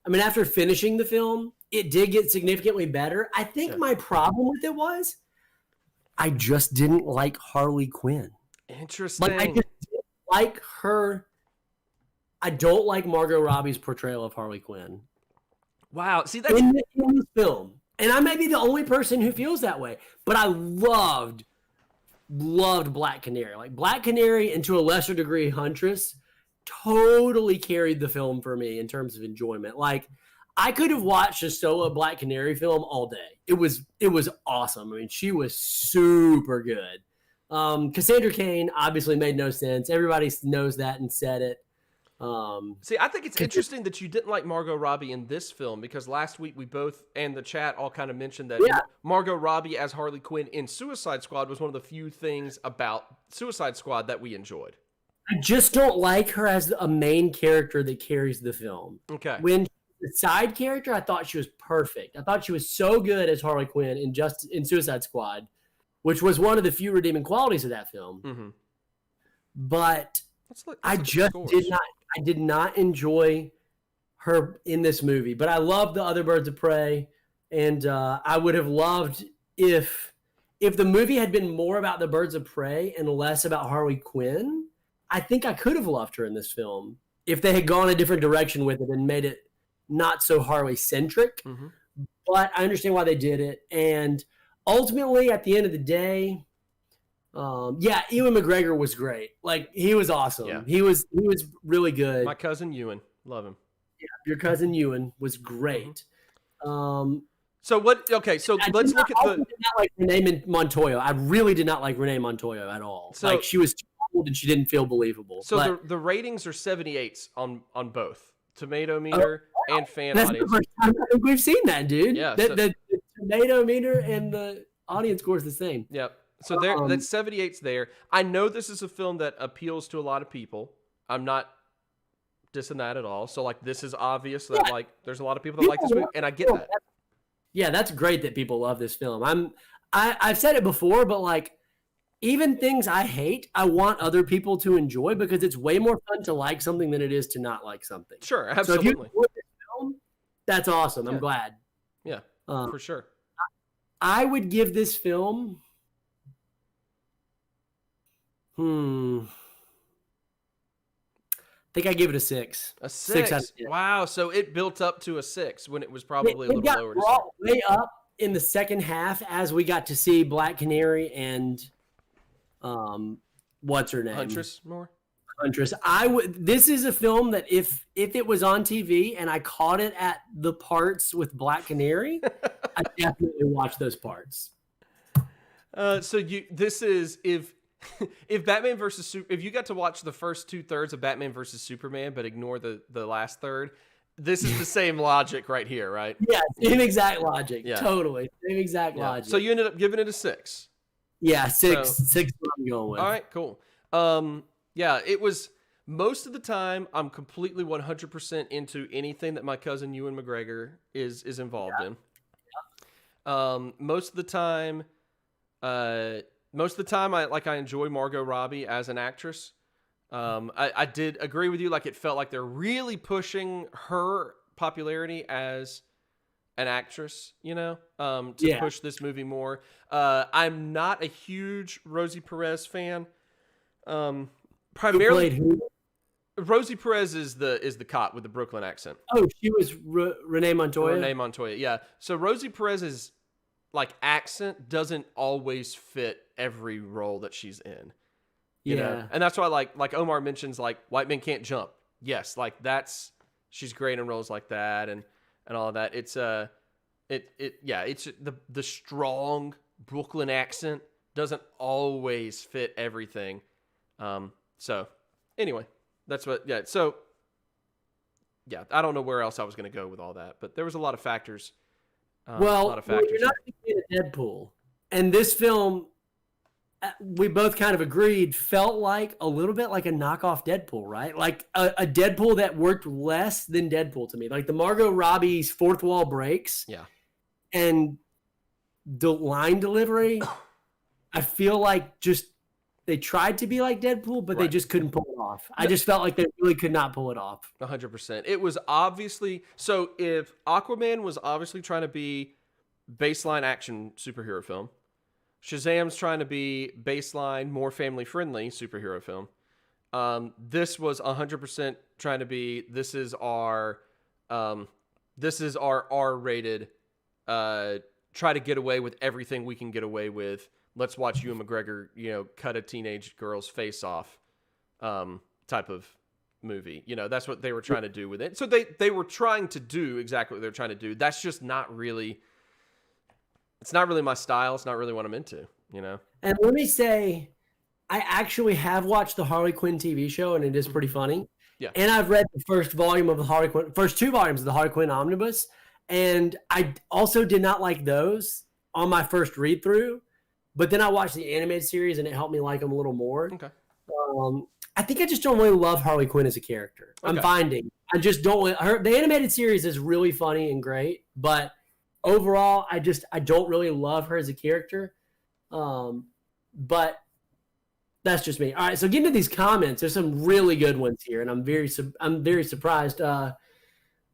after finishing the film, it did get significantly better. I think my problem with it was I just didn't like Harley Quinn. Interesting. I just didn't like her. I don't like Margot Robbie's portrayal of Harley Quinn. Wow. See, that's in this film. And I may be the only person who feels that way, but I loved Black Canary. Like Black Canary and to a lesser degree Huntress totally carried the film for me in terms of enjoyment. Like I could have watched a solo Black Canary film all day. It was awesome. She was super good. Cassandra Cain obviously made no sense. Everybody knows that and said it. See, I think it's interesting that you didn't like Margot Robbie in this film because last week we both and the chat all kind of mentioned that Margot Robbie as Harley Quinn in Suicide Squad was one of the few things about Suicide Squad that we enjoyed. I just don't like her as a main character that carries the film. Okay. When the side character, I thought she was perfect. I thought she was so good as Harley Quinn in Suicide Squad, which was one of the few redeeming qualities of that film. Mm-hmm. But I did not enjoy her in this movie. But I love the other Birds of Prey, and I would have loved if the movie had been more about the Birds of Prey and less about Harley Quinn. I think I could have loved her in this film if they had gone a different direction with it and made it not so Harley-centric. Mm-hmm. But I understand why they did it. And ultimately, at the end of the day, Ewan McGregor was great. Like, he was awesome. Yeah. He was really good. My cousin Ewan. Love him. Yeah, your cousin Ewan was great. Mm-hmm. So let's look at the... I did not like Renee Montoya. I really did not like Renee Montoya at all. So, she was too old and she didn't feel believable. So the ratings are 78s on both tomato meter and fan audience. That's the first time I think we've seen that, dude. Yeah, the tomato meter and the audience score is the same. Yep. So that's 78's there. I know this is a film that appeals to a lot of people. I'm not dissing that at all. So this is obvious that there's a lot of people that like this movie, and I get that. Yeah, that's great that people love this film. I've said it before, but even things I hate, I want other people to enjoy because it's way more fun to like something than it is to not like something. Sure, absolutely. So if you enjoy this film, that's awesome. I'm glad. Yeah, for sure. I would give this film. I think I give it a 6. A 6? Wow, so it built up to a 6 when it was probably a little lower. It got way up in the second half as we got to see Black Canary and what's her name? Huntress more? Huntress. This is a film that if it was on TV and I caught it at the parts with Black Canary, I'd definitely watch those parts. This is if Batman versus if you got to watch the first 2/3 of Batman versus Superman but ignore the last third, this is the same logic right here, right? Yeah, same exact logic. Yeah. Totally. Same exact logic. So you ended up giving it a 6. Yeah, 6. 6 what I'm going with. All right, cool. It was most of the time I'm completely 100% into anything that my cousin Ewan McGregor is involved in. Yeah. Most of the time I enjoy Margot Robbie as an actress. I did agree with you. Like, it felt like they're really pushing her popularity as an actress, to push this movie more. I'm not a huge Rosie Perez fan. Primarily, who? Rosie Perez is the cop with the Brooklyn accent. Oh, she was Renee Montoya. Renee Montoya, yeah. So Rosie Perez's like accent doesn't always fit every role that she's in. You know? And that's why like Omar mentions like white men can't jump. Yes, like she's great in roles like that and all of that. It's it's the strong Brooklyn accent doesn't always fit everything. So anyway, that's what so yeah, I don't know where else I was going to go with all that, but there was a lot of factors. You're not a fan of Deadpool, and this film, we both kind of agreed, felt like a little bit like a knockoff Deadpool, right? Like a Deadpool that worked less than Deadpool to me. Like the Margot Robbie's fourth wall breaks. Yeah. And the line delivery, I feel like just they tried to be like Deadpool, but they just couldn't pull it off. I just felt like they really could not pull it off. 100%. It was obviously so. If Aquaman was obviously trying to be baseline action superhero film, Shazam's trying to be baseline more family friendly superhero film. This was 100% trying to be. This is our R-rated. Try to get away with everything we can get away with. Let's watch Ewan McGregor, cut a teenage girl's face off, type of movie. That's what they were trying to do with it. So they were trying to do exactly what they're trying to do. That's just not really. It's not really my style. It's not really what I'm into. And let me say, I actually have watched the Harley Quinn TV show, and it is pretty funny. Yeah. And I've read the first two volumes of the Harley Quinn Omnibus. And I also did not like those on my first read through, but then I watched the animated series and it helped me like them a little more. Okay. I think I just don't really love Harley Quinn as a character. Okay. I'm finding I just don't. The animated series is really funny and great, but overall, I don't really love her as a character. But that's just me. All right, so getting to these comments, there's some really good ones here, and I'm very surprised.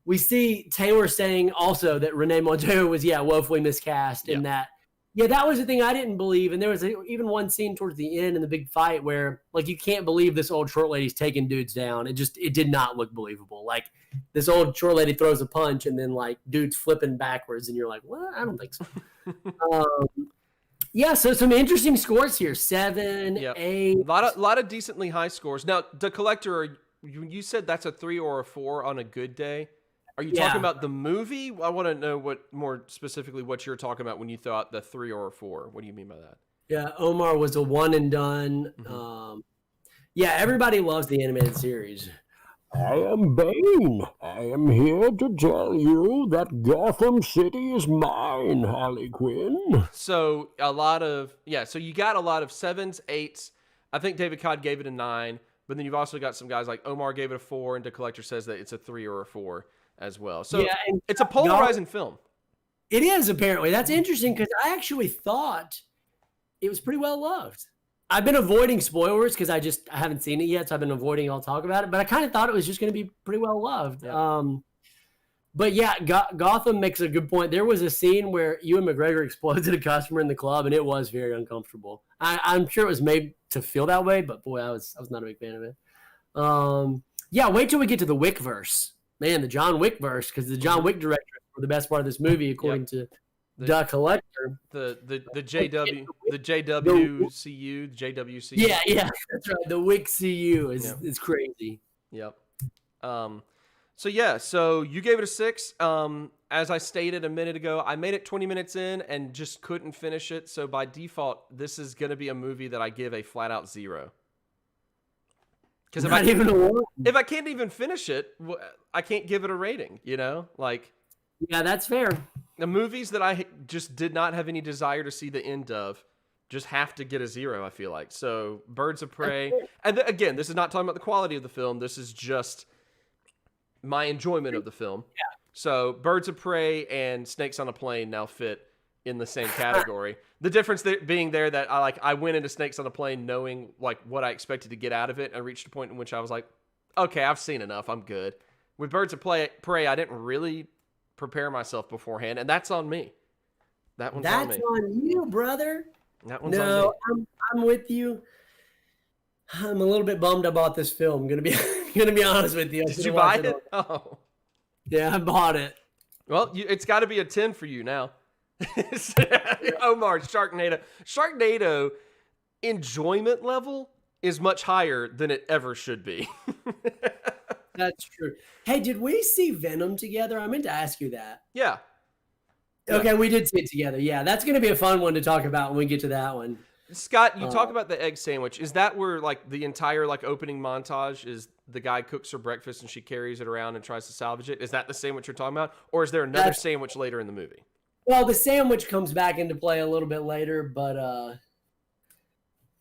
We see Taylor saying also that Renee Montoya was, woefully miscast in that. Yeah, that was the thing I didn't believe. And there was even one scene towards the end in the big fight where, like, you can't believe this old short lady's taking dudes down. It did not look believable. Like, this old short lady throws a punch and then, like, dude's flipping backwards. And you're like, well, I don't think so. So some interesting scores here. 7, 8. A lot of decently high scores. Now, the collector, you said that's a 3 or a 4 on a good day. Are you talking about the movie? I want to know more specifically what you're talking about when you thought the 3 or a 4. What do you mean by that? Yeah, Omar was a 1 and done. Mm-hmm. Everybody loves the animated series. I am Bane. I am here to tell you that Gotham City is mine, Harley Quinn. So so you got a lot of 7s, 8s. I think David Codd gave it a 9, but then you've also got some guys like Omar gave it a 4, and the collector says that it's a 3 or a 4 as well. So it's a polarizing film. It is, apparently. That's interesting because I actually thought it was pretty well loved. I've been avoiding spoilers because I haven't seen it yet, so I've been avoiding all talk about it. But I kind of thought it was just going to be pretty well loved. Yeah. Gotham makes a good point. There was a scene where Ewan McGregor explodes at a customer in the club, and it was very uncomfortable. I'm sure it was made to feel that way, but boy, I was not a big fan of it. Wait till we get to the Wickverse. Man, the John Wick verse, because the John Wick director for the best part of this movie, according to the collector. The JWCU. Yeah, that's right. The Wick CU is crazy. Yep. So you gave it a 6. As I stated a minute ago, I made it 20 minutes in and just couldn't finish it. So by default, this is going to be a movie that I give a flat out 0. Because if I can't even finish it, I can't give it a rating, Yeah, that's fair. The movies that I just did not have any desire to see the end of just have to get a 0, I feel like. So Birds of Prey. And again, this is not talking about the quality of the film. This is just my enjoyment of the film. Yeah. So Birds of Prey and Snakes on a Plane now fit in the same category. The difference being there that I went into Snakes on a Plane knowing like what I expected to get out of it. I reached a point in which I was like, okay, I've seen enough. I'm good. With Birds of Prey, I didn't really prepare myself beforehand, and that's on me. That's on me. On you, brother. That one's on me. I'm with you. I'm a little bit bummed I bought this film. I'm gonna be honest with you. Did you buy it? Oh, yeah, I bought it. Well, it's got to be a 10 for you now. Omar, Sharknado enjoyment level is much higher than it ever should be. That's true. Hey, did we see Venom together? I meant to ask you that. Yeah. Okay, we did see it together. Yeah, that's going to be a fun one to talk about when we get to that one. Scott, you talk about the egg sandwich. Is that where like the entire like opening montage is the guy cooks her breakfast and she carries it around and tries to salvage it? Is that the sandwich you're talking about? Or is there another sandwich later in the movie? Well, the sandwich comes back into play a little bit later, but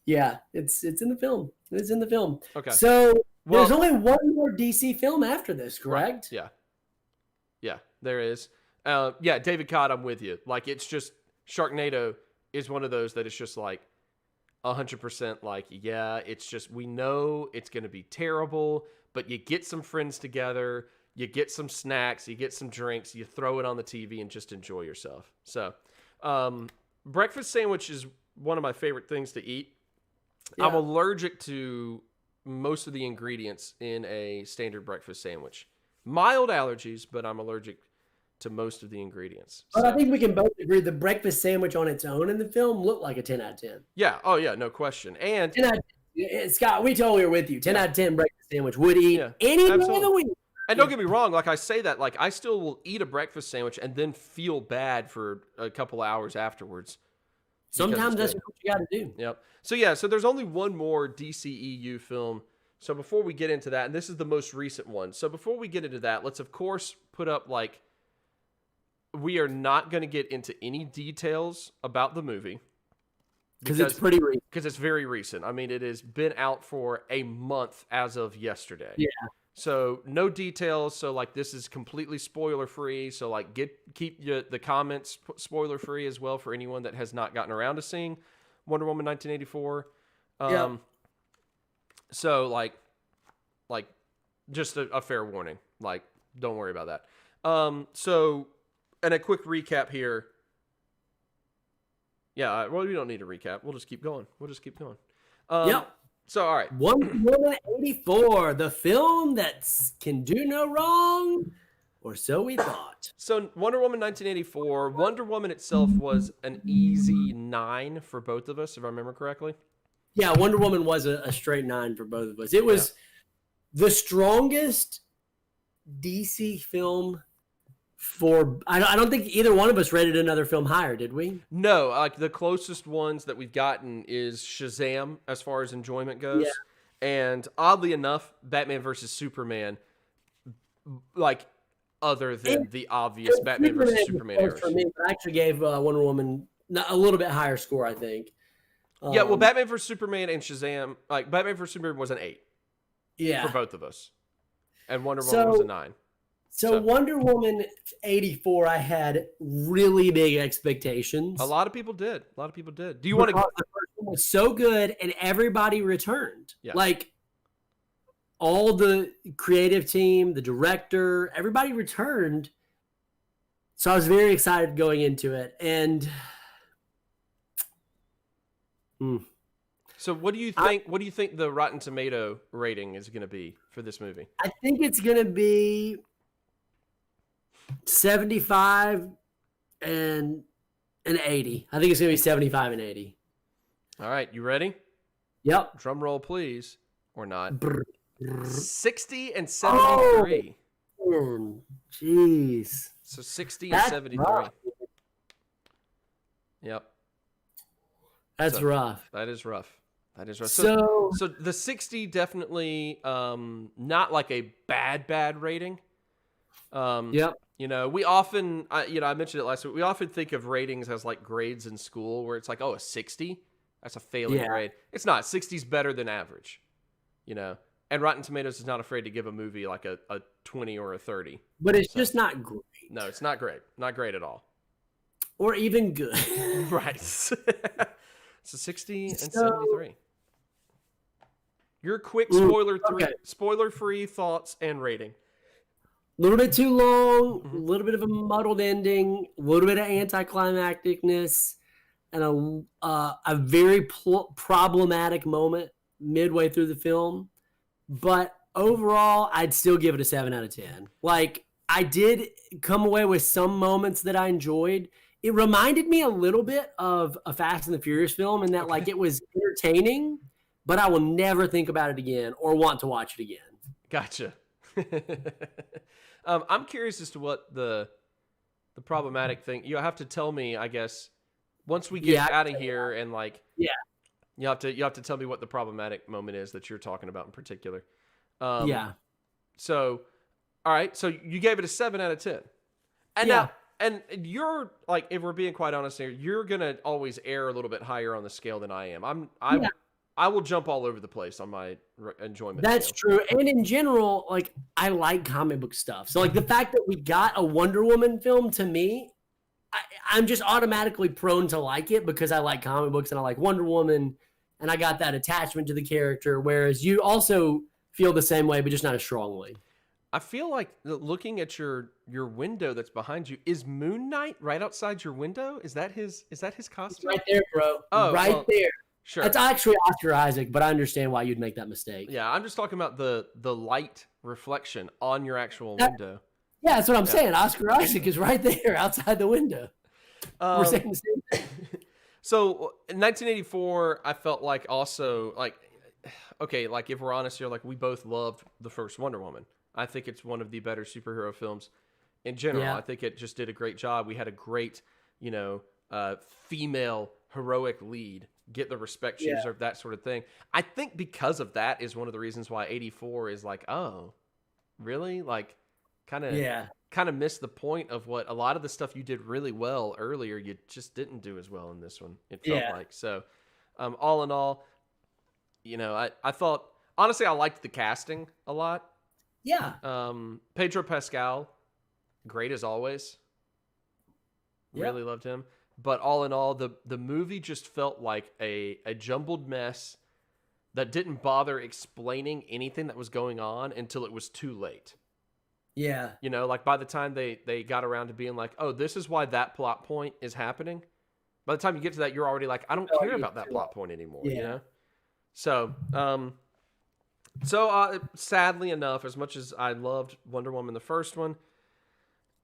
yeah, it's in the film. It's in the film. Okay. So there's only one more DC film after this, correct? Right. Yeah, there is. Yeah, David Codd, I'm with you. Like, it's just Sharknado is one of those that it's just like 100% like, yeah, it's just, we know it's going to be terrible, but you get some friends together, you get some snacks, you get some drinks, you throw it on the TV and just enjoy yourself. So, breakfast sandwich is one of my favorite things to eat. Yeah. I'm allergic to most of the ingredients in a standard breakfast sandwich. Mild allergies, but I'm allergic to most of the ingredients. But I think we can both agree the breakfast sandwich on its own in the film looked like a 10 out of 10. Yeah. Oh, yeah. No question. And 10 out of 10. Scott, we totally are with you. 10 out of 10 breakfast sandwich would eat any day of the week. And don't get me wrong. Like I say that, like I still will eat a breakfast sandwich and then feel bad for a couple hours afterwards. Sometimes that's what you got to do. Yep. So yeah. So there's only one more DCEU film. So before we get into that, and this is the most recent one. So before we get into that, let's of course put up like, we are not going to get into any details about the movie. Because it's pretty recent. Because it's very recent. I mean, it has been out for a month as of yesterday. Yeah. So no details. So like this is completely spoiler free. So like keep the comments spoiler free as well for anyone that has not gotten around to seeing Wonder Woman 1984. Yeah. So like just a fair warning. Like don't worry about that. So. And a quick recap here. Yeah, well, we don't need a recap. We'll just keep going. Yep. So, all right. Wonder Woman 84, the film that can do no wrong, or so we thought. So, Wonder Woman 1984, Wonder Woman itself was an easy 9 for both of us, if I remember correctly. Yeah, Wonder Woman was a straight 9 for both of us. It was the strongest DC film I don't think either one of us rated another film higher, did we? No, like the closest ones that we've gotten is Shazam as far as enjoyment goes. Yeah. And oddly enough, Batman versus Superman, like other than the obvious Batman versus Superman errors. For me, I actually gave Wonder Woman a little bit higher score, I think. Yeah, well, Batman versus Superman and Shazam, like Batman versus Superman was an 8. Yeah. For both of us. And Wonder Woman was a 9. So Wonder Woman 84, I had really big expectations. A lot of people did. Do you want to? The first one was so good, and everybody returned. Yeah. Like all the creative team, the director, everybody returned. So I was very excited going into it, and So what do you think? What do you think the Rotten Tomato rating is going to be for this movie? I think it's going to be 75 and 80. I think it's going to be 75 and 80. All right, you ready? Yep. Drum roll, please, or not. 60 and 73. Oh, jeez. So 60 and 73. Rough. Yep. That's rough. That is rough. So the 60 definitely not like a bad rating. Yep. You know, we often, I mentioned it last week. We often think of ratings as like grades in school, where it's like, oh, a 60, that's a failing grade. It's not. 60's better than average. You know, and Rotten Tomatoes is not afraid to give a movie like a 20 or a 30. But it's just not great. No, it's not great. Not great at all. or even good. Right. So 60 and So, 73. Your quick ooh, okay. spoiler-free thoughts and rating. A little bit too long, a Mm-hmm. little bit of a muddled ending, a little bit of anticlimacticness, and a very problematic moment midway through the film. But overall, I'd still give it a 7 out of 10. Like, I did come away with some moments that I enjoyed. It reminded me a little bit of a Fast and the Furious film in that, like, Okay. it was entertaining, but I will never think about it again or want to watch it again. Gotcha. I'm curious as to what the problematic thing. You have to tell me, I guess, once we get Yeah, out of here, and like, yeah, you have to tell me what the problematic moment is that you're talking about in particular. Um, yeah, So, all right. So you gave it a 7 out of 10, and yeah. now, and you're like, if we're being quite honest here, you're gonna always err a little bit higher on the scale than I am. Yeah. I will jump all over the place on my enjoyment That's scale. true. And in general, like, I like comic book stuff. So, like, the fact that we got a Wonder Woman film, to me, I'm just automatically prone to like it because I like comic books and I like Wonder Woman, and I got that attachment to the character. Whereas you also feel the same way, but just not as strongly. I feel like looking at your window that's behind you, is Moon Knight right outside your window? Is that his It's costume? right there, bro. Oh, right well, there. sure. That's actually Oscar Isaac, but I understand why you'd make that mistake. Yeah, I'm just talking about the light reflection on your actual window. Yeah, that's what I'm saying. Oscar Isaac is right there outside the window. We're saying the same thing. So in 1984, I felt like also like, okay, like if we're honest here, like we both loved the first Wonder Woman. I think it's one of the better superhero films in general. Yeah. I think it just did a great job. We had a great, female heroic lead, get the respect she deserved, that sort of thing. I think because of that is one of the reasons why 84 is like, oh, really? Like, kind of missed the point of what a lot of the stuff you did really well earlier, you just didn't do as well in this one, it felt like. So all in all, I thought, honestly, I liked the casting a lot. Pedro Pascal, great as always. Really loved him. But all in all, the movie just felt like a jumbled mess that didn't bother explaining anything that was going on until it was too late. Yeah. Like by the time they got around to being like, oh, this is why that plot point is happening. By the time you get to that, you're already like, I don't care about that plot point anymore, So, sadly enough, as much as I loved Wonder Woman, the first one,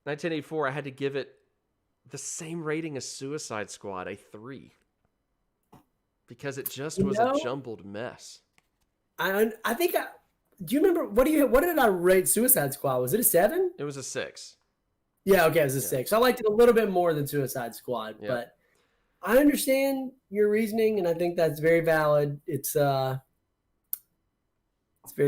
1984, I had to give it the same rating as Suicide Squad, a 3. Because it just was a jumbled mess. I think do you remember what did I rate Suicide Squad? Was it a 7? It was a 6. Yeah, okay, it was a 6. I liked it a little bit more than Suicide Squad, but I understand your reasoning, and I think that's very valid. It's very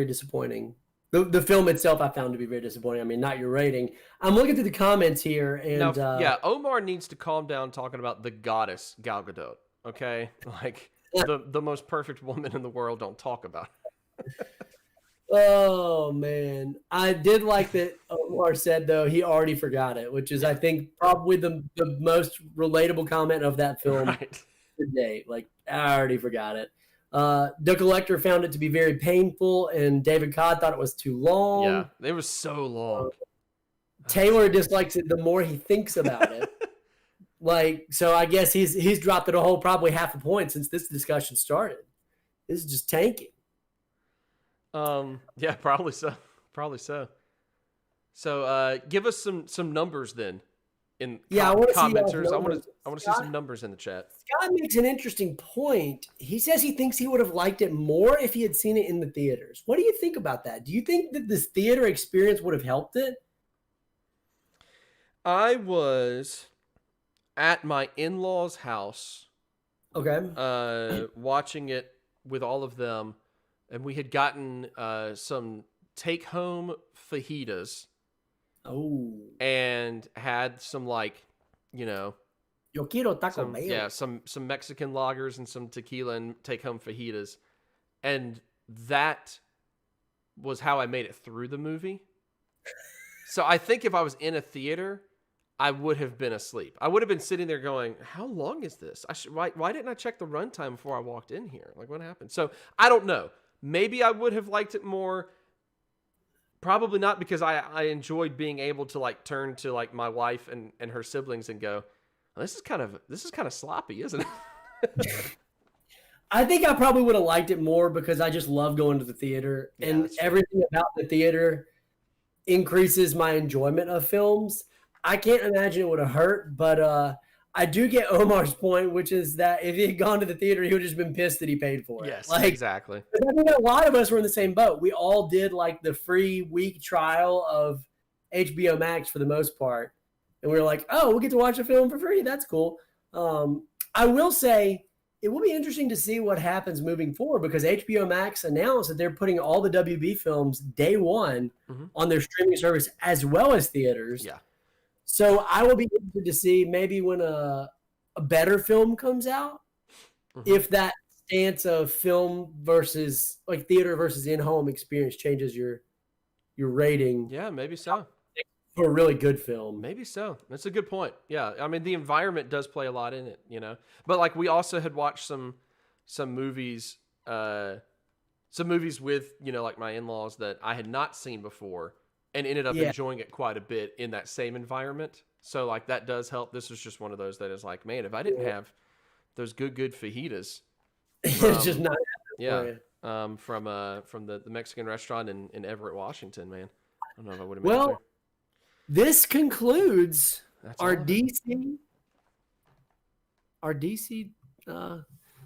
disappointing. The film itself I found to be very disappointing. I mean, not your rating. I'm looking through the comments here, and now, Omar needs to calm down talking about the goddess Gal Gadot. Okay, like the most perfect woman in the world. Don't talk about it. Oh man, I did like that Omar said though he already forgot it, which is I think probably the most relatable comment of that film to date. Like, I already forgot it. The Collector found it to be very painful, and David Codd thought it was too long. Yeah, it was so long. Taylor dislikes it the more he thinks about it. Like, so I guess he's dropped it a whole probably half a point since this discussion started. This is just tanking. Yeah, probably so. So, give us some numbers then. I want commenters. I want to see some numbers in the chat. Scott makes an interesting point. He says he thinks he would have liked it more if he had seen it in the theaters. What do you think about that? Do you think that this theater experience would have helped it? I was at my in-laws' house. Okay. Watching it with all of them, and we had gotten some take-home fajitas. Oh. And had some Yo quiero taco mayo. Yeah, some Mexican lagers and some tequila and take-home fajitas. And that was how I made it through the movie. So I think if I was in a theater, I would have been asleep. I would have been sitting there going, how long is this? Why didn't I check the runtime before I walked in here? Like, what happened? So I don't know. Maybe I would have liked it more. Probably not, because I enjoyed being able to like turn to like my wife and her siblings and go, well, this is kind of sloppy, isn't it? I think I probably would have liked it more because I just love going to the theater, and everything about the theater increases my enjoyment of films. I can't imagine it would have hurt, but I do get Omar's point, which is that if he had gone to the theater, he would have just been pissed that he paid for it. Yes, like, exactly. I think a lot of us were in the same boat. We all did like the free week trial of HBO Max for the most part. And we were like, oh, we'll get to watch a film for free. That's cool. I will say it will be interesting to see what happens moving forward, because HBO Max announced that they're putting all the WB films day one on their streaming service as well as theaters. Yeah. So I will be interested to see maybe when a better film comes out, if that stance of film versus like theater versus in-home experience changes your rating. Yeah, maybe so. For a really good film. Maybe so. That's a good point. Yeah. I mean, the environment does play a lot in it, you know. But like, we also had watched some movies with, you know, like my in-laws that I had not seen before and ended up enjoying it quite a bit in that same environment. So like, that does help. This was just one of those that is like, man, if I didn't have those good fajitas, it's just not. From the Mexican restaurant in Everett, Washington, man. I don't know if I would have. Well, this concludes our DC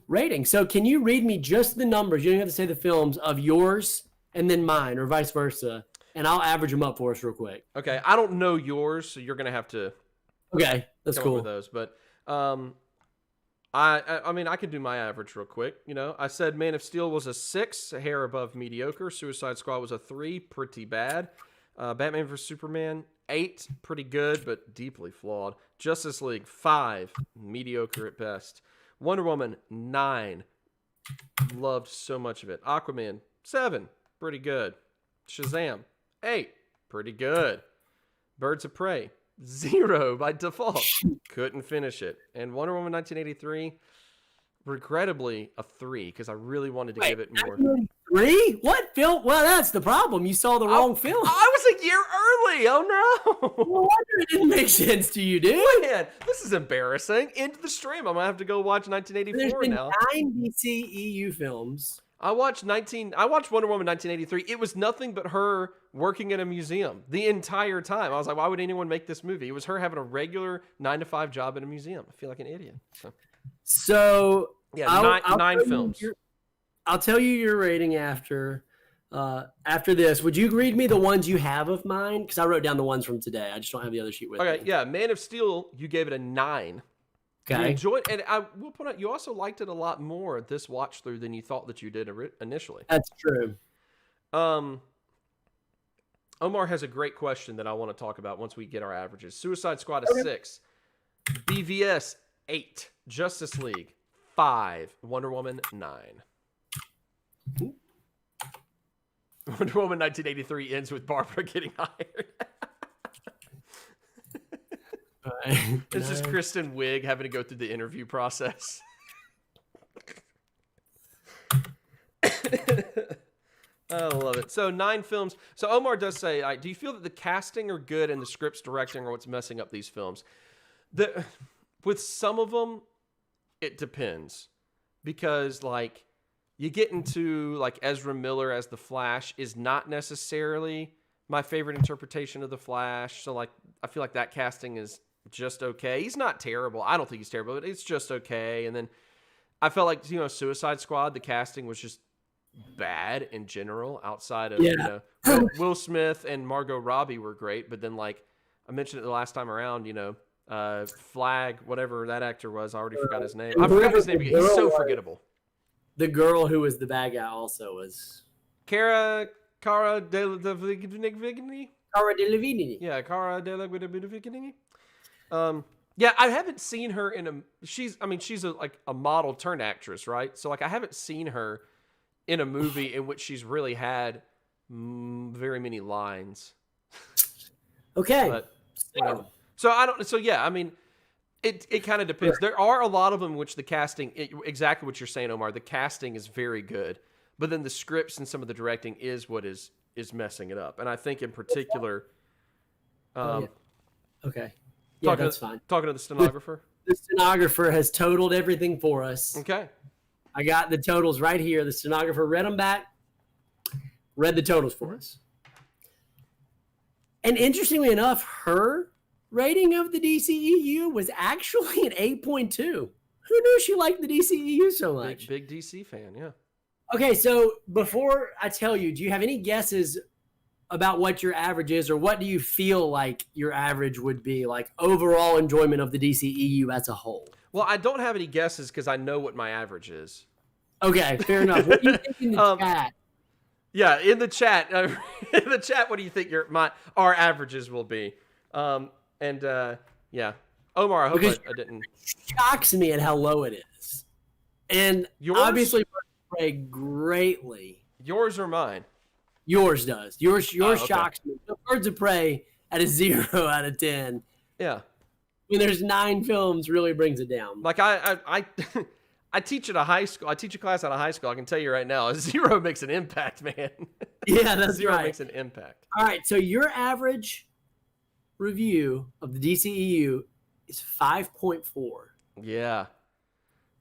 rating. So can you read me just the numbers? You don't have to say the films of yours and then mine, or vice versa, and I'll average them up for us real quick. Okay, I don't know yours, so you're gonna have to. Okay, that's cool. With those, but I mean, I could do my average real quick. You know, I said Man of Steel was a 6, a hair above mediocre. Suicide Squad was a 3, pretty bad. Batman vs Superman, 8, pretty good but deeply flawed. Justice League, 5, mediocre at best. Wonder Woman, 9, loved so much of it. Aquaman, 7, pretty good. Shazam, 8, pretty good. Birds of Prey, 0 by default. Couldn't finish it. And Wonder Woman 1983, regrettably, a 3, because I really wanted to give it more. 3? What film? Well, that's the problem. You saw the wrong film. I was a year early. Oh, no. No wonder it didn't make sense to you, dude. Man, this is embarrassing. End the stream. I'm going to have to go watch 1984 There's been now. 9 DC EU films. I watched Wonder Woman 1983. It was nothing but her working in a museum the entire time. I was like, why would anyone make this movie? It was her having a regular 9to 5 job in a museum. I feel like an idiot. So yeah, nine films. I'll tell you your rating after this. Would you read me the ones you have of mine? Because I wrote down the ones from today. I just don't have the other sheet with me. Okay, yeah. Man of Steel, you gave it a 9. Okay. You enjoyed, and I will point out, you also liked it a lot more this watch through than you thought that you did initially. That's true. Omar has a great question that I want to talk about once we get our averages. Suicide Squad is 6. BVS, 8. Justice League, 5. Wonder Woman, 9. Wonder Woman 1983 ends with Barbara getting hired. It's just Kristen Wiig having to go through the interview process. I love it. So 9 films. So Omar does say, do you feel that the casting are good and the scripts directing are what's messing up these films? With some of them, it depends. Because like you get into like Ezra Miller as the Flash is not necessarily my favorite interpretation of the Flash. So like I feel like that casting is just okay. He's not terrible. I don't think he's terrible, but it's just okay. And then I felt like, you know, Suicide Squad, the casting was just bad in general outside of, you know, Will Smith and Margot Robbie were great. But then like I mentioned it the last time around, you know, Flag, whatever that actor was, I already forgot his name. I forgot his name again. He's so forgettable. The girl who was the bad guy also was Cara Delevingne. Cara Delevingne. Yeah, Cara Delevingne. Yeah, I haven't seen her in a. She's a model turned actress, right? So like I haven't seen her in a movie in which she's really had very many lines. Okay. But you know, So I don't. So yeah, I mean, it kind of depends. There are a lot of them in which the casting, exactly what you're saying, Omar. The casting is very good, but then the scripts and some of the directing is what is messing it up. And I think in particular, okay, yeah, that's fine. Talking to the stenographer. The stenographer has totaled everything for us. Okay. I got the totals right here. The stenographer read them back, read the totals for us. And interestingly enough, her rating of the DCEU was actually an 8.2. Who knew she liked the DCEU so much? Big DC fan, yeah. Okay, so before I tell you, do you have any guesses about what your average is, or what do you feel like your average would be, like overall enjoyment of the DCEU as a whole? Well, I don't have any guesses because I know what my average is. Okay, fair enough. What do you think in the chat? Yeah, in the chat, what do you think our averages will be? Yeah, Omar, I hope I didn't. It shocks me at how low it is, and yours? Obviously greatly. Yours or mine? Yours does. Yours okay. Shocks me. The Birds of Prey at a 0 out of 10. Yeah. When there's 9 films, really brings it down. Like I teach at a high school. I teach a class at a high school. I can tell you right now, a 0 makes an impact, man. Yeah, that's 0 right. makes an impact. All right, so your average review of the DCEU is 5.4. Yeah.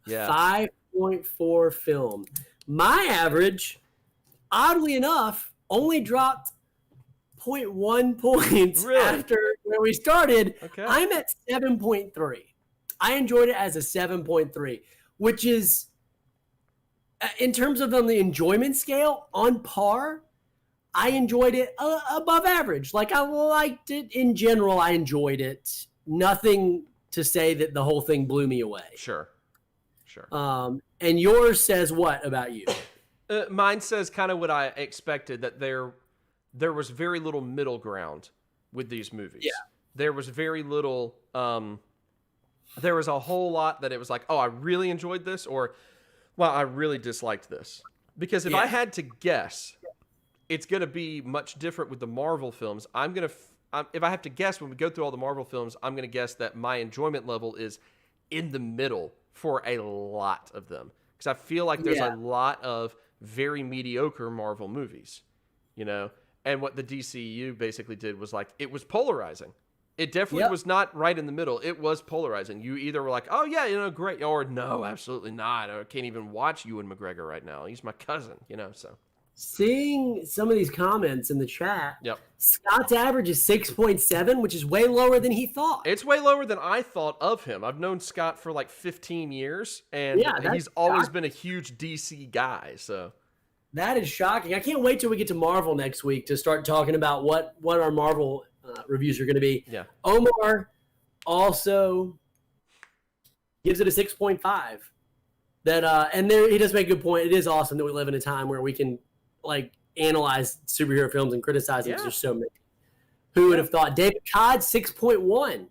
5.4 film. My average, oddly enough, only dropped 0.1 points after where we started. Okay. I'm at 7.3. I enjoyed it as a 7.3, which is, in terms of on the enjoyment scale, on par. I enjoyed it above average. Like, I liked it in general. I enjoyed it. Nothing to say that the whole thing blew me away. Sure. And yours says what about you? Mine says kind of what I expected, that there was very little middle ground with these movies. Yeah. There was very little, there was a whole lot that it was like, oh, I really enjoyed this, or, well, I really disliked this. Because if I had to guess, it's going to be much different with the Marvel films. If I have to guess when we go through all the Marvel films, I'm going to guess that my enjoyment level is in the middle for a lot of them. Because I feel like there's a lot of very mediocre Marvel movies, you know? And what the DCU basically did was, like, it was polarizing. It definitely was not right in the middle. It was polarizing. You either were like, oh, yeah, you know, great, or no, absolutely not. I can't even watch Ewan McGregor right now. He's my cousin, you know, so. Seeing some of these comments in the chat, Scott's average is 6.7, which is way lower than he thought. It's way lower than I thought of him. I've known Scott for like 15 years, and he's always been a huge DC guy. So that is shocking. I can't wait till we get to Marvel next week to start talking about what our Marvel reviews are going to be. Yeah. Omar also gives it a 6.5. And there he does make a good point. It is awesome that we live in a time where we can, like, analyze superhero films and criticize them because there's so many. Who would have thought? David Codd, 6.1.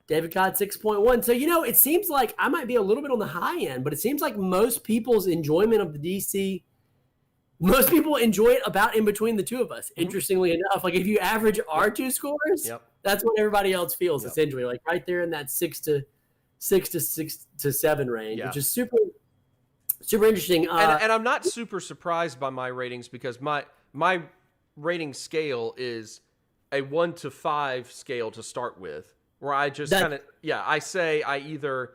David Codd, 6.1. So, you know, it seems like I might be a little bit on the high end, but it seems like most people's enjoyment of the DC, most people enjoy it about in between the two of us. Interestingly enough, like, if you average our two scores, that's what everybody else feels, essentially. Like, right there in that 6 to 7 range, which is super interesting. And I'm not super surprised by my ratings, because my rating scale is a 1 to 5 scale to start with, where I just kind of, I say I either,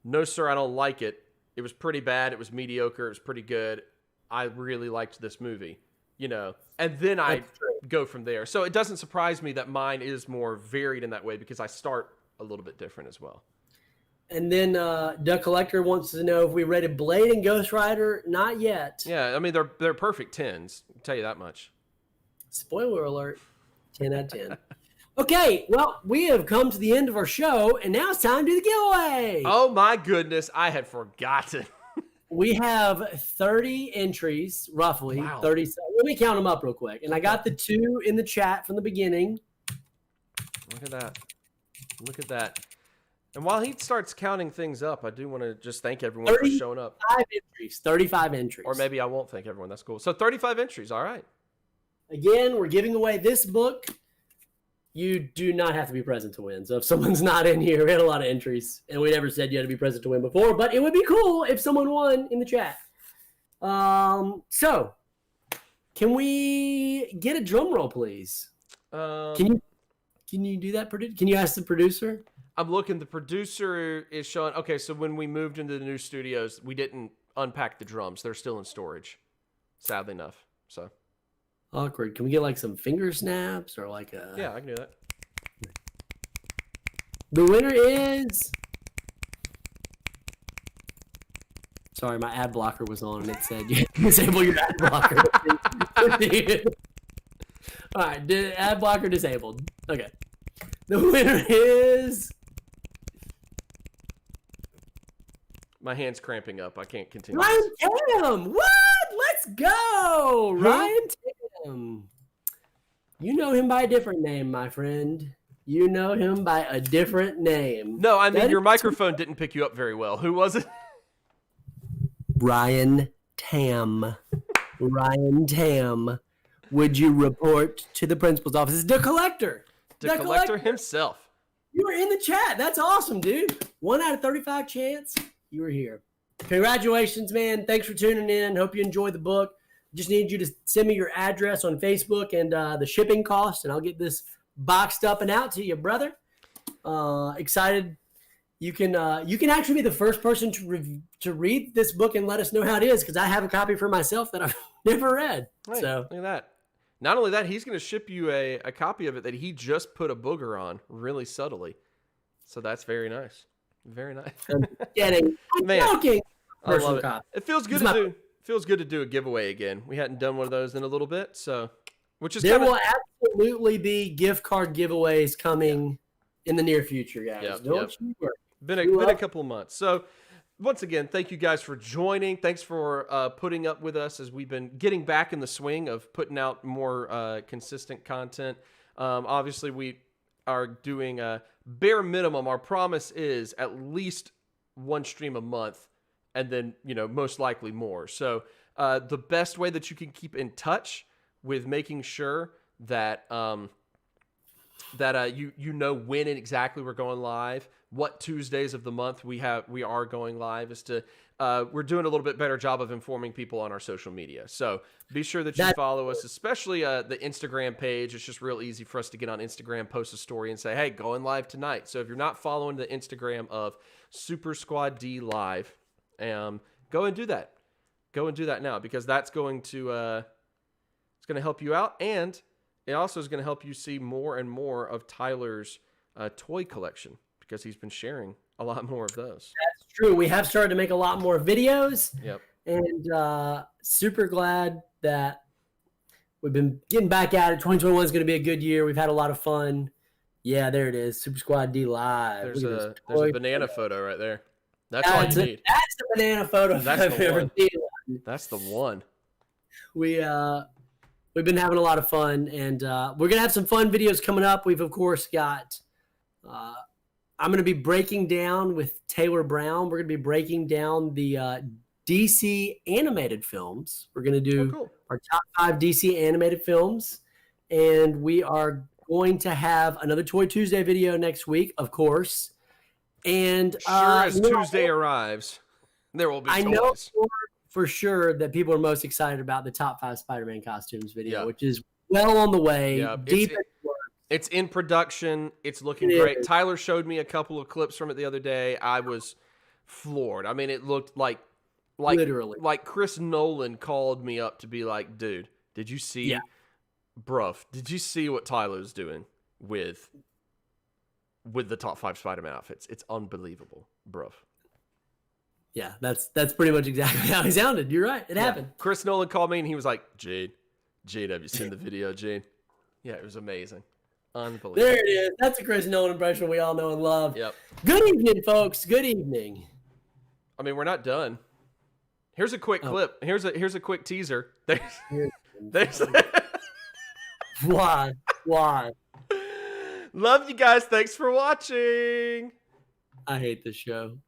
no sir, I don't like it. It was pretty bad. It was mediocre. It was pretty good. I really liked this movie, you know, and then I go from there. So it doesn't surprise me that mine is more varied in that way, because I start a little bit different as well. And then Duck Collector wants to know if we rated Blade and Ghost Rider. Not yet. Yeah, I mean, they're perfect 10s. I'll tell you that much. Spoiler alert, 10 out of 10. Okay, well, we have come to the end of our show, and now it's time to do the giveaway. Oh, my goodness. I had forgotten. We have 30 entries, roughly. Wow. 30. Let me count them up real quick. And I got the 2 in the chat from the beginning. Look at that. Look at that. And while he starts counting things up, I do want to just thank everyone for showing up. 35 entries. Or maybe I won't thank everyone. That's cool. So 35 entries. All right. Again, we're giving away this book you do not have to be present to win. So if someone's not in here, we had a lot of entries, and we never said you had to be present to win before, but it would be cool if someone won in the chat. So can we get a drum roll, please? Can you do that? Can you ask the producer? I'm looking. The producer is showing. Okay, so when we moved into the new studios, we didn't unpack the drums. They're still in storage, sadly enough. So awkward. Can we get like some finger snaps or like a? Yeah, I can do that. The winner is. Sorry, my ad blocker was on and it said you disable your ad blocker. All right, ad blocker disabled. Okay. The winner is. My hand's cramping up. I can't continue. Ryan Tam. What? Let's go. Ryan Tam. You know him by a different name, my friend. You know him by a different name. No, I mean, your microphone didn't pick you up very well. Who was it? Ryan Tam. Ryan Tam. Would you report to the principal's office? The collector. The collector himself. You were in the chat. That's awesome, dude. 1 out of 35 chance you were here. Congratulations, man. Thanks for tuning in. Hope you enjoyed the book. Just need you to send me your address on Facebook and the shipping cost, and I'll get this boxed up and out to you, brother. Excited. You can actually be the first person to read this book and let us know how it is, because I have a copy for myself that I've never read. Right, so look at that. Not only that, he's going to ship you a copy of it that he just put a booger on really subtly. So that's very nice. Very nice. I'm kidding. I'm joking. I love it. It feels good to do. Feels good to do a giveaway again. We hadn't done one of those in a little bit, so there will absolutely be gift card giveaways coming in the near future, guys. Don't you worry. Been a couple of months. So once again, thank you guys for joining. Thanks for putting up with us as we've been getting back in the swing of putting out more consistent content. Obviously, we are doing a bare minimum. Our promise is at least one stream a month, and then, most likely more. So the best way that you can keep in touch with making sure that you know when and exactly we're going live, what Tuesdays of the month we are going live, is to we're doing a little bit better job of informing people on our social media. So be sure that you follow us, especially the Instagram page. It's just real easy for us to get on Instagram, post a story, and say, hey, going live tonight. So if you're not following the Instagram of Super Squad D Live, go and do that. Go and do that now, because that's going to it's going to help you out, and it also is going to help you see more and more of Tyler's toy collection, because he's been sharing a lot more of those. That's true. We have started to make a lot more videos. Yep. And super glad that we've been getting back at it. 2021 is going to be a good year. We've had a lot of fun. Yeah, there it is. Super Squad D Live. There's a banana photo right there. That's all you need. That's the banana photo I've ever seen. That's the one. We've been having a lot of fun, and we're gonna have some fun videos coming up. We've of course got. I'm gonna be breaking down with Taylor Brown. We're gonna be breaking down the DC animated films. We're gonna do our top 5 DC animated films, and we are going to have another Toy Tuesday video next week, of course. And as Tuesday arrives, there will be toys. I know for sure that people are most excited about the top 5 Spider-Man costumes video, which is well on the way. It's in production. It's looking great. Tyler showed me a couple of clips from it the other day. I was floored. I mean, it looked literally like Chris Nolan called me up to be like, dude, did you see, did you see what Tyler's doing with the top 5 Spider-Man outfits? It's unbelievable, bruv. Yeah, that's pretty much exactly how he sounded. You're right. It happened. Chris Nolan called me and he was like, Jade, have you seen the video, Jade? Yeah, it was amazing. Unbelievable. There it is. That's a Chris Nolan impression we all know and love. Yep. Good evening, folks. Good evening. I mean, we're not done. Here's a quick clip. Here's a quick teaser. There's Why? Love you guys. Thanks for watching. I hate this show.